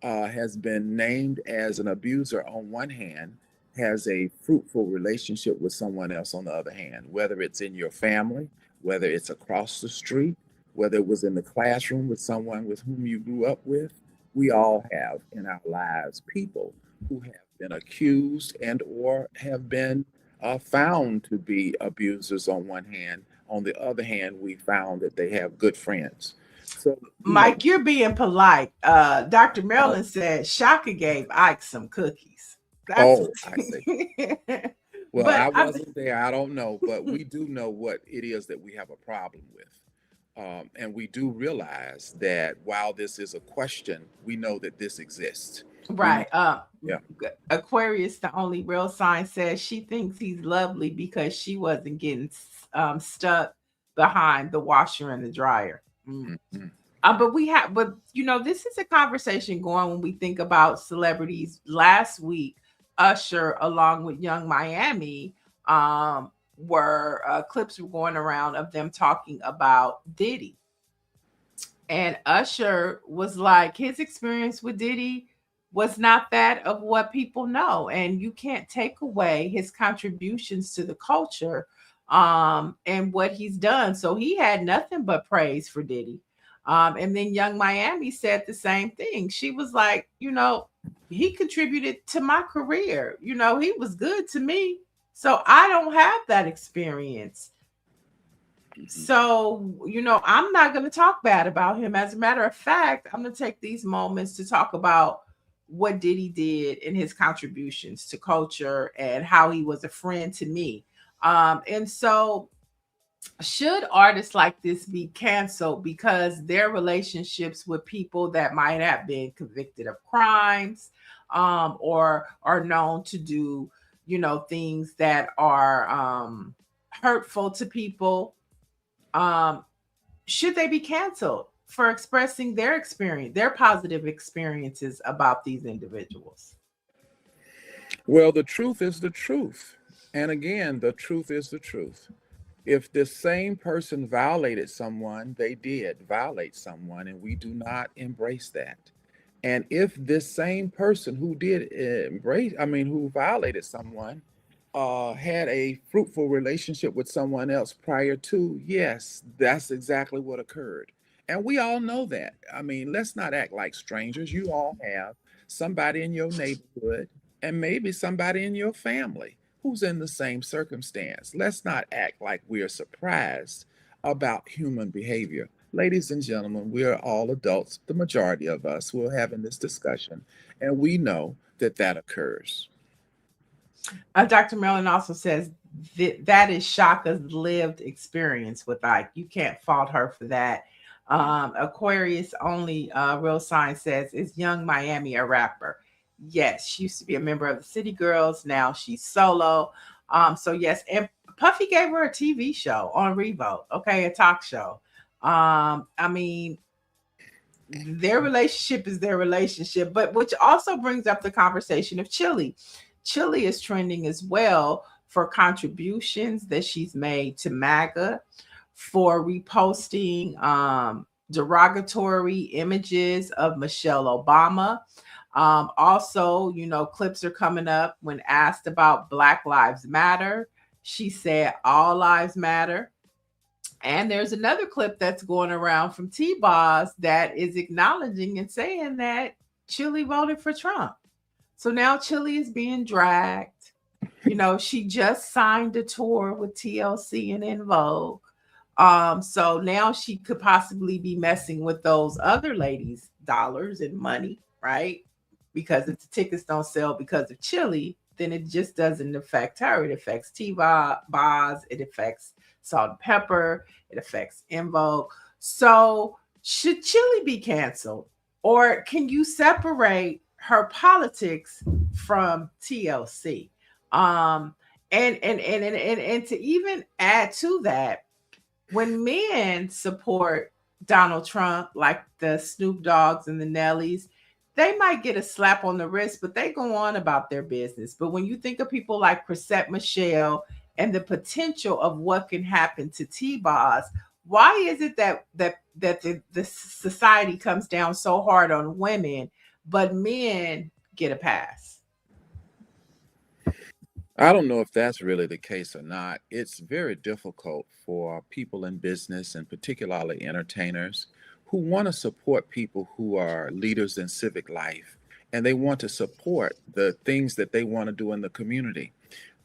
has been named as an abuser on one hand has a fruitful relationship with someone else on the other hand, whether it's in your family, whether it's across the street, whether it was in the classroom with someone with whom you grew up with. We all have in our lives people who have been accused and or have been found to be abusers on one hand. On the other hand, we found that they have good friends. So, Mike, you're being polite. Dr. Maryland said Shaka gave Ike some cookies. That's I see. Well, but I wasn't there. I don't know, but we do know what it is that we have a problem with. And we do realize that while this is a question, we know that this exists. right. Yeah. Aquarius, the only real sign, says she thinks he's lovely because she wasn't getting stuck behind the washer and the dryer. Mm-hmm. But this is a conversation going when we think about celebrities. Last week, Usher, along with Young Miami, clips were going around of them talking about Diddy. And Usher was like, his experience with Diddy was not that of what people know. And you can't take away his contributions to the culture and what he's done. So he had nothing but praise for Diddy. And then Young Miami said the same thing. She was like, he contributed to my career. He was good to me. So I don't have that experience. So, I'm not going to talk bad about him. As a matter of fact, I'm going to take these moments to talk about what Diddy did and his contributions to culture and how he was a friend to me. And so should artists like this be canceled because their relationships with people that might have been convicted of crimes or are known to do, things that are hurtful to people? Should they be canceled for expressing their experience, their positive experiences about these individuals? Well, the truth is the truth. And again, the truth is the truth. If the same person violated someone, they did violate someone, and we do not embrace that. And if this same person who who violated someone, had a fruitful relationship with someone else prior to, yes, that's exactly what occurred. And we all know that. I mean, let's not act like strangers. You all have somebody in your neighborhood and maybe somebody in your family who's in the same circumstance. Let's not act like we're surprised about human behavior. Ladies and gentlemen, we are all adults, the majority of us who are having this discussion, and we know that that occurs. Dr. Mellon also says that is Shaka's lived experience with Ike. You can't fault her for that. Aquarius only real sign says, is Young Miami a rapper? Yes, she used to be a member of the City Girls. Now she's solo. So yes, and Puffy gave her a TV show on Revolt. Okay, a talk show. I mean, their relationship is their relationship, but which also brings up the conversation of Chili. Chili is trending as well for contributions that she's made to MAGA, for reposting derogatory images of Michelle Obama. Also, clips are coming up when asked about Black Lives Matter. She said all lives matter. And there's another clip that's going around from T-Boz that is acknowledging and saying that Chili voted for Trump. So now Chili is being dragged. She just signed a tour with TLC and En Vogue. So now she could possibly be messing with those other ladies' dollars and money, right? Because if the tickets don't sell because of Chili, then it just doesn't affect her. It affects T-Boz, it affects Salt and Pepper, it affects En Vogue. So should Chili be canceled? Or can you separate her politics from TLC? And to even add to that, when men support Donald Trump, like the Snoop Dogs and the Nellies, they might get a slap on the wrist, but they go on about their business. But when you think of people like Chrisette Michelle and the potential of what can happen to T-Boz, why is it that the society comes down so hard on women, but men get a pass? I don't know if that's really the case or not. It's very difficult for people in business and particularly entertainers who want to support people who are leaders in civic life and they want to support the things that they want to do in the community.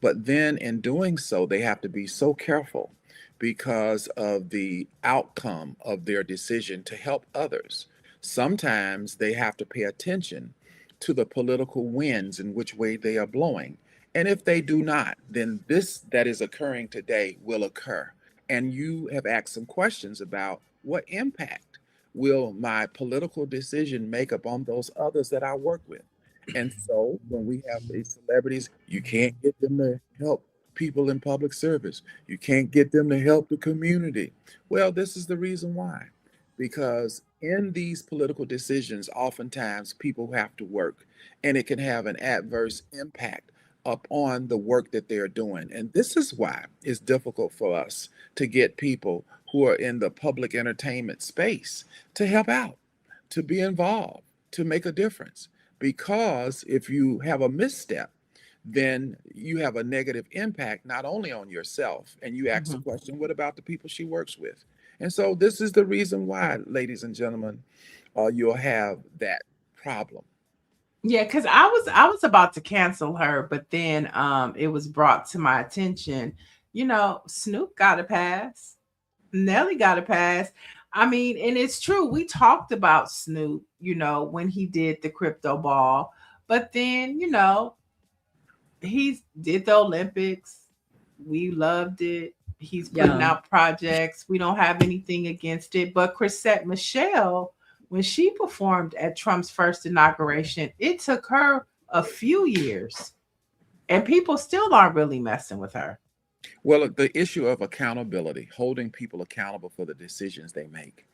But then in doing so, they have to be so careful because of the outcome of their decision to help others. Sometimes they have to pay attention to the political winds in which way they are blowing. And if they do not, then this that is occurring today will occur. And you have asked some questions about what impact will my political decision make upon those others that I work with. And so when we have these celebrities, you can't get them to help people in public service. You can't get them to help the community. Well, this is the reason why. Because in these political decisions, oftentimes people have to work and it can have an adverse impact upon the work that they're doing. And this is why it's difficult for us to get people who are in the public entertainment space to help out, to be involved, to make a difference. Because if you have a misstep, then you have a negative impact not only on yourself, and you ask the question, what about the people she works with? And so this is the reason why, ladies and gentlemen, you'll have that problem. Yeah, because I was about to cancel her, but then it was brought to my attention. Snoop got a pass, Nelly got a pass. I mean, and it's true. We talked about Snoop, when he did the crypto ball, but then he did the Olympics. We loved it. He's putting out projects. We don't have anything against it. But Chrisette Michelle, when she performed at Trump's first inauguration, it took her a few years, and people still aren't really messing with her. Well, the issue of accountability, holding people accountable for the decisions they make,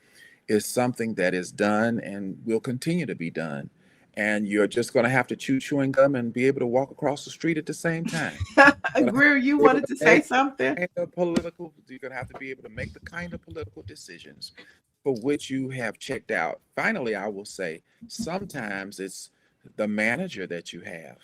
is something that is done and will continue to be done. And you're just going to have to chew chewing gum and be able to walk across the street at the same time. Greer, you wanted to say something? You're going to have to be able to make the kind of political decisions for which you have checked out. Finally, I will say, sometimes it's the manager that you have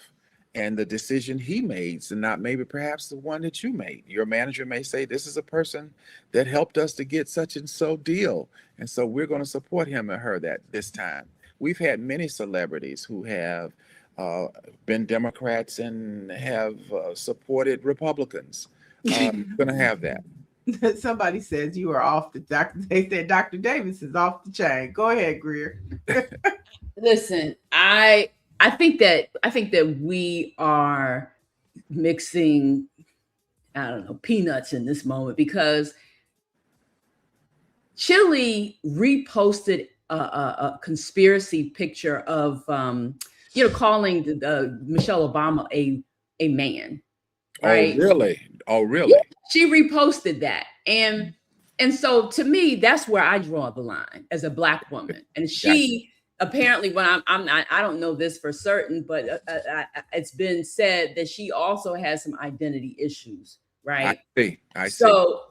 and the decision he made, and not maybe perhaps the one that you made. Your manager may say, this is a person that helped us to get such and so deal, and so we're going to support him or her that this time. We've had many celebrities who have been Democrats and have supported Republicans. Going to have that. Somebody says you are off the doctor. They said Dr. Davis is off the chain. Go ahead, Greer. Listen, I think that we are mixing, I don't know, peanuts in this moment, because Chile reposted a conspiracy picture of calling Michelle Obama a man. Right? Oh, really? Yeah, she reposted that. And so to me, that's where I draw the line as a Black woman. And she apparently, when I don't know this for certain, but it's been said that she also has some identity issues, right? I see. So,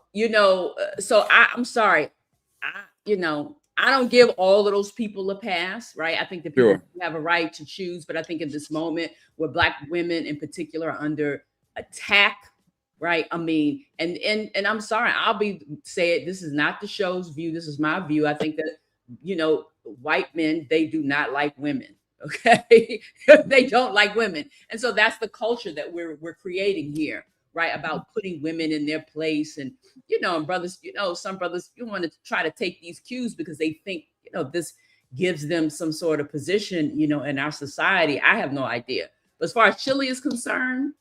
I'm sorry. I don't give all of those people a pass, right? I think that people have a right to choose, but I think in this moment where Black women in particular are under attack, right? I mean, and I'm sorry, I'll say it. This is not the show's view. This is my view. I think that, white men, they do not like women. Okay. They don't like women. And so that's the culture that we're creating here, right? About putting women in their place. And, and brothers, some brothers, you want to try to take these cues because they think, this gives them some sort of position, in our society. I have no idea. But as far as Chile is concerned,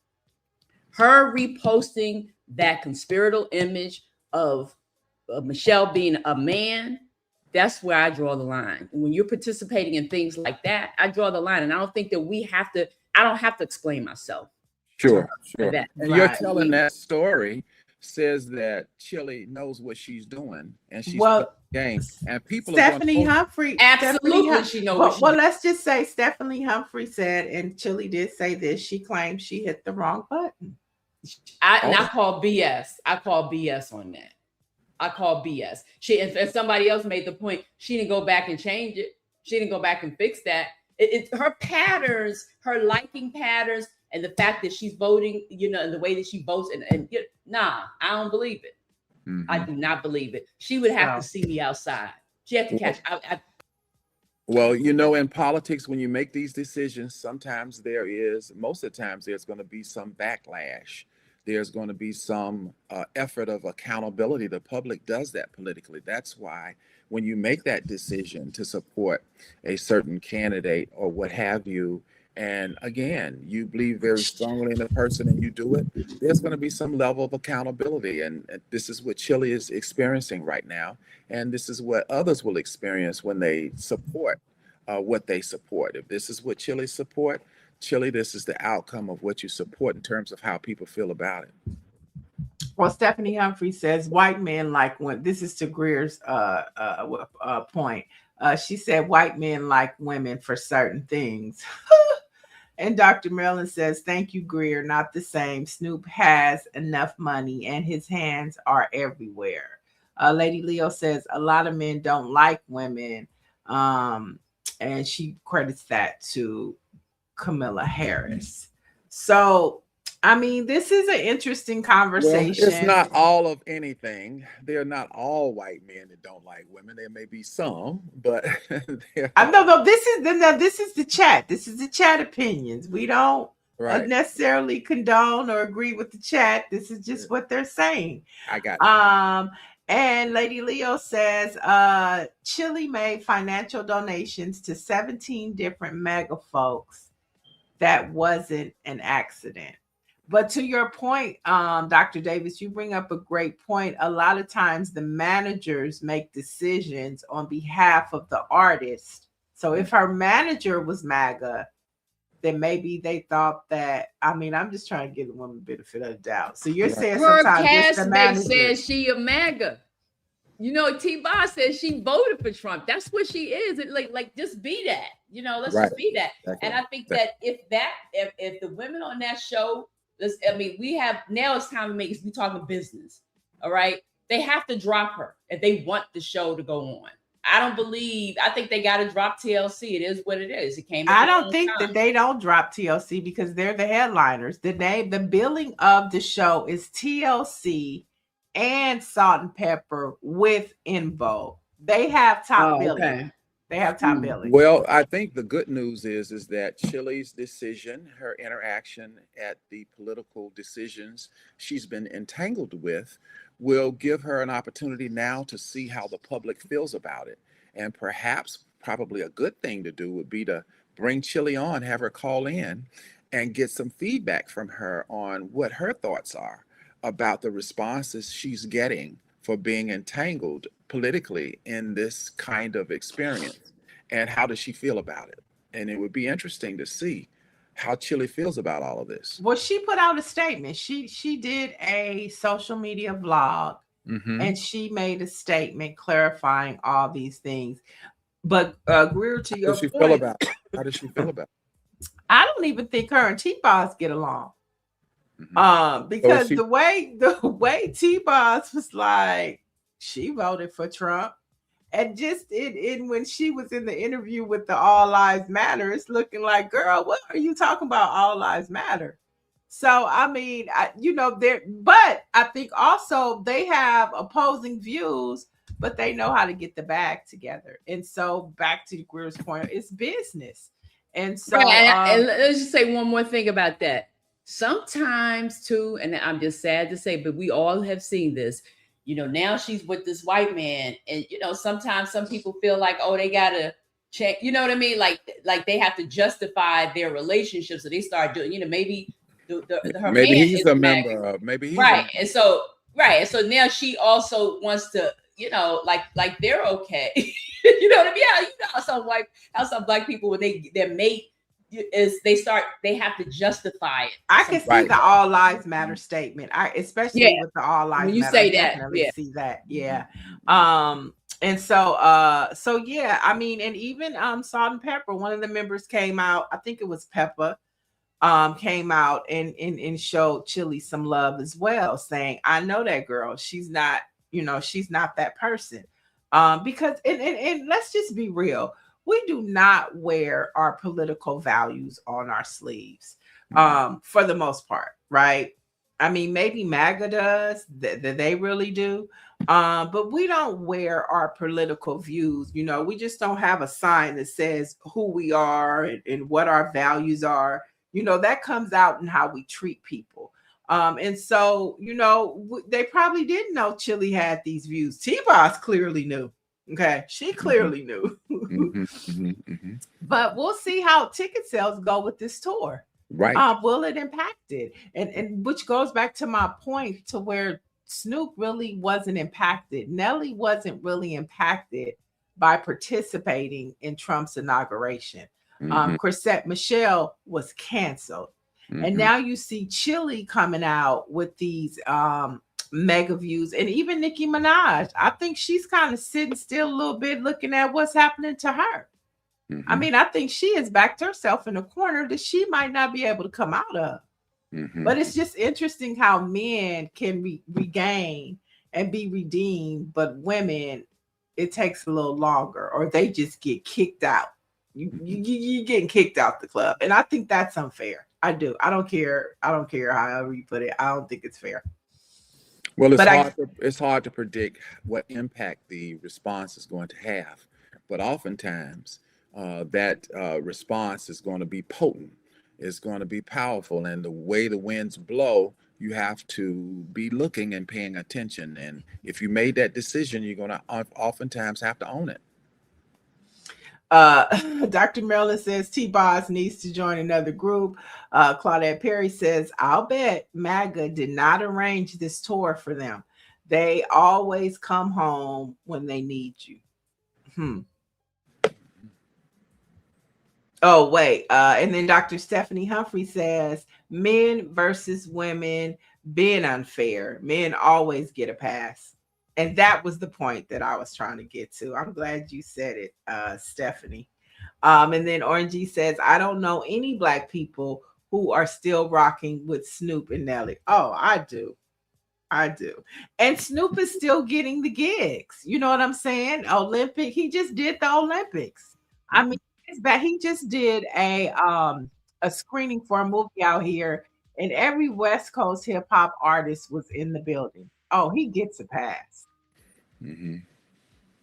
her reposting that conspiratorial image of Michelle being a man, that's where I draw the line. And when you're participating in things like that, I draw the line. And I don't think that I don't have to explain myself. Sure, for sure. that. And you're Right. telling that story says that Chile knows what she's doing and she's playing Well, the game. And people are going Stephanie to Humphrey. Absolutely, she knows what Well, she let's just say Stephanie Humphrey said, and Chili did say this. She claimed she hit the wrong button. I call BS. I call BS on that. I call BS. If somebody else made the point, she didn't go back and change it. She didn't go back and fix that. Her patterns, her liking patterns, and the fact that she's voting, and the way that she votes, nah, I don't believe it. Mhm. I do not believe it. She would have to see me outside. She had to catch. Well, in politics, when you make these decisions, most of the times there's going to be some backlash. There's going to be some effort of accountability. The public does that politically. That's why when you make that decision to support a certain candidate or what have you, and again, you believe very strongly in the person and you do it, there's going to be some level of accountability. And this is what Chile is experiencing right now. And this is what others will experience when they support what they support. If this is what Chile support, Chile, this is the outcome of what you support in terms of how people feel about it. Well, Stephanie Humphrey says white men like when this is to Greer's point. She said white men like women for certain things. And Dr. Maryland says, thank you, Greer. Not the same. Snoop has enough money and his hands are everywhere. Lady Leo says a lot of men don't like women. And she credits that to Kamala Harris. So, I mean, this is an interesting conversation. Well, it's not all of anything. They're not all white men that don't like women. There may be some, but no. This is the chat. This is the chat opinions. We don't necessarily condone or agree with the chat. This is just what they're saying. I got it. And Lady Leo says, Chile made financial donations to 17 different mega folks. That wasn't an accident. But to your point, Dr. Davis, you bring up a great point. A lot of times the managers make decisions on behalf of the artist. So if her manager was MAGA, then maybe they thought that, I'm just trying to give the woman the benefit of the doubt. So you're saying her sometimes castmate says she a MAGA. T-Boz says she voted for Trump. That's what she is. Like just be that. Let's just be that. And I think that if the women on that show, we have now it's time to we talking business. All right. They have to drop her if they want the show to go on. I think they got to drop TLC. It is what it is. It came. I don't think that they don't drop TLC because they're the headliners. The billing of the show is TLC and Salt and Pepper with Invo. They have top billing. Okay. They have top billing. Well, I think the good news is that Chile's decision, her interaction at the political decisions she's been entangled with, will give her an opportunity now to see how the public feels about it. And perhaps, probably a good thing to do would be to bring Chile on, have her call in and get some feedback from her on what her thoughts are about the responses she's getting for being entangled politically in this kind of experience. And how does she feel about it? And it would be interesting to see how Chile feels about all of this. Well, she put out a statement. She did a social media vlog, and she made a statement clarifying all these things. But Greer, to your point, how does she feel about it? I don't even think her and T-Boz get along. Because the way T-Boz was like, she voted for Trump. And just when she was in the interview with the All Lives Matter, it's looking like, girl, what are you talking about? All Lives Matter. So, but I think also they have opposing views, but they know how to get the bag together. And so back to Greer's point, it's business. And so and let's just say one more thing about that. Sometimes too, and I'm just sad to say, but we all have seen this. Now she's with this white man, and sometimes some people feel like, oh, they gotta check. You know what I mean? Like they have to justify their relationship, so they start doing. Maybe her maybe man he's is a member of. Maybe he's right, and so now she also wants to, like they're okay. You know what I mean? Yeah, how some black people with their mate, they have to justify it. I can see the all lives matter statement. Especially with the all lives when you matter, say I that, definitely see that. Yeah. And so yeah, I mean, and even Salt and Pepper, one of the members came out, I think it was Peppa, came out and showed Chili some love as well, saying, I know that girl. She's not, she's not that person. Because and let's just be real. We do not wear our political values on our sleeves, for the most part, right? I mean, maybe MAGA does, they really do. But we don't wear our political views. We just don't have a sign that says who we are and what our values are. That comes out in how we treat people. And so, they probably didn't know Chili had these views. T-Boss clearly knew. Okay, she clearly knew. But we'll see how ticket sales go with this tour. Right. Will it impact it? And which goes back to my point to where Snoop really wasn't impacted. Nelly wasn't really impacted by participating in Trump's inauguration. Chrisette Michelle was canceled. And now you see Chili coming out with these mega views, and even Nicki Minaj. I think she's kind of sitting still a little bit looking at what's happening to her. I mean, I think she has backed herself in a corner that she might not be able to come out of. But it's just interesting how men can regain and be redeemed, but women, it takes a little longer, or they just get kicked out. You getting kicked out the club, and I think that's unfair. I do. I don't care. However you put it. I don't think it's fair. Well, it's hard to predict what impact the response is going to have, but oftentimes that response is going to be potent. It's going to be powerful, and the way the winds blow, you have to be looking and paying attention. And if you made that decision, you're going to oftentimes have to own it. Dr. Marilyn says T-Boss needs to join another group. Claudette Perry says, I'll bet MAGA did not arrange this tour for them. They always come home when they need you. Oh, wait. And then Dr. Stephanie Humphrey says, men versus women being unfair. Men always get a pass. And that was the point that I was trying to get to. I'm glad you said it, Stephanie. And then Orangey says, I don't know any Black people who are still rocking with Snoop and Nelly. Oh, I do. And Snoop is still getting the gigs. You know what I'm saying? Olympic. He just did the Olympics. I mean, he just did a screening for a movie out here, and every West Coast hip hop artist was in the building. Oh, he gets a pass.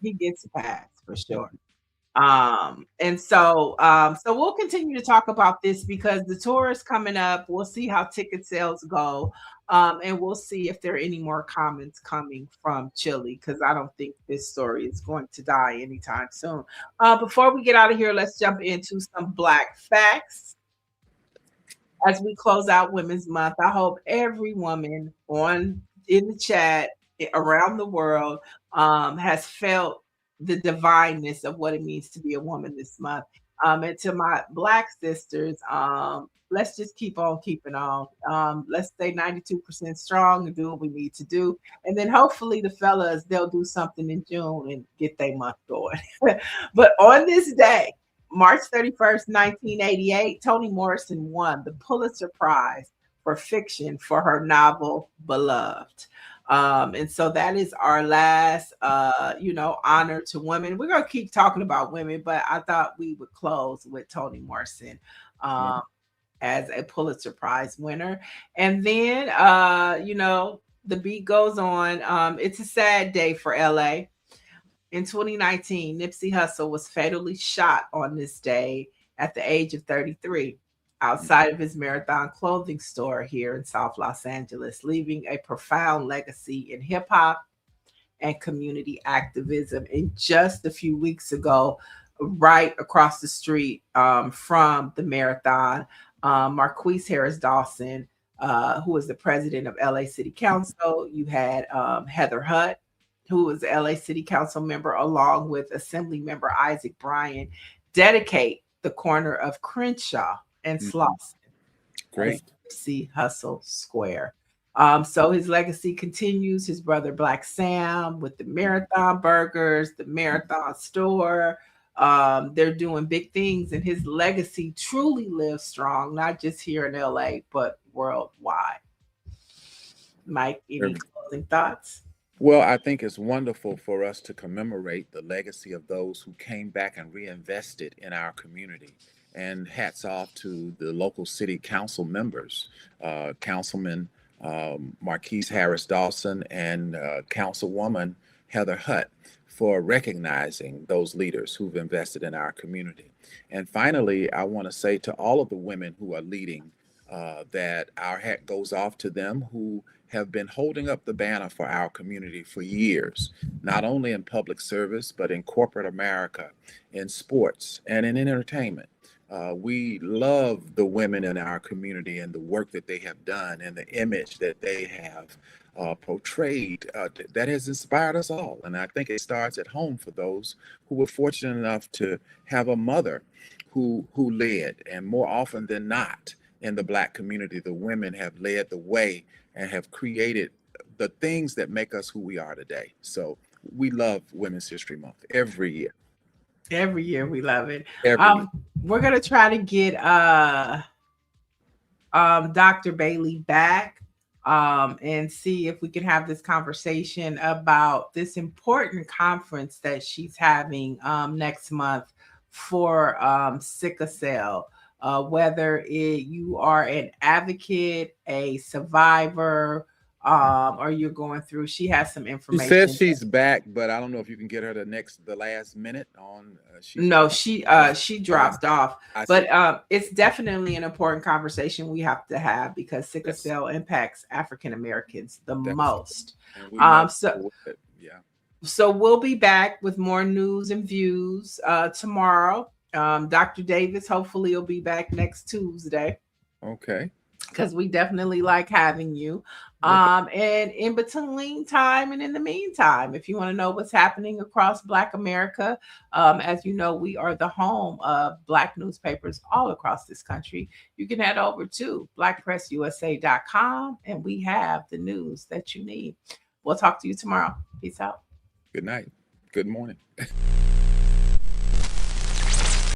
He gets a pass for sure. And so we'll continue to talk about this because the tour is coming up. We'll see how ticket sales go. And we'll see if there are any more comments coming from Chili, because I don't think this story is going to die anytime soon. Before we get out of here, let's jump into some Black facts. As we close out Women's Month, I hope every woman in the chat around the world has felt the divineness of what it means to be a woman this month. And to my Black sisters, let's just keep on keeping on. Let's stay 92% strong and do what we need to do. And then hopefully the fellas, they'll do something in June and get their month going. But on this day, March 31st, 1988, Toni Morrison won the Pulitzer Prize for fiction for her novel, Beloved. And so that is our last, honor to women. We're going to keep talking about women, but I thought we would close with Toni Morrison as a Pulitzer Prize winner. And then, the beat goes on. It's a sad day for LA. In 2019, Nipsey Hussle was fatally shot on this day at the age of 33. Outside of his Marathon clothing store here in South Los Angeles, leaving a profound legacy in hip hop and community activism. And just a few weeks ago, right across the street from the Marathon, Marquise Harris Dawson, who was the president of LA City Council. You had Heather Hutt, who was an LA City Council member, along with Assembly member Isaac Bryan, dedicate the corner of Crenshaw and Slauson. Great. See Hustle Square. So his legacy continues. His brother Black Sam with the Marathon Burgers, the Marathon Store. They're doing big things, and his legacy truly lives strong, not just here in LA, but worldwide. Mike, any closing thoughts? Well, I think it's wonderful for us to commemorate the legacy of those who came back and reinvested in our community. And hats off to the local city council members, Councilman Marquise Harris Dawson and Councilwoman Heather Hutt, for recognizing those leaders who've invested in our community. And finally, I want to say to all of the women who are leading that our hat goes off to them who have been holding up the banner for our community for years, not only in public service, but in corporate America, in sports, and in entertainment. We love the women in our community and the work that they have done and the image that they have portrayed that has inspired us all. And I think it starts at home for those who were fortunate enough to have a mother who led. And more often than not, in the Black community, the women have led the way and have created the things that make us who we are today. So we love Women's History Month every year. Every year we love it. Every year. We're gonna try to get Dr. Bailey back and see if we can have this conversation about this important conference that she's having next month for sickle cell. Whether you are an advocate, a survivor, or you're going through, she has some information. She says she's back, but I don't know if you can get her the last minute on. She dropped off. But it's definitely an important conversation we have to have because sickle cell impacts African Americans the most. So we'll be back with more news and views tomorrow. Dr. Davis hopefully will be back next Tuesday. Okay. Because we definitely like having you. And in between time and in the meantime, if you want to know what's happening across Black America, as you know, we are the home of Black newspapers all across this country. You can head over to blackpressusa.com and we have the news that you need. We'll talk to you tomorrow. Peace out. Good night. Good morning.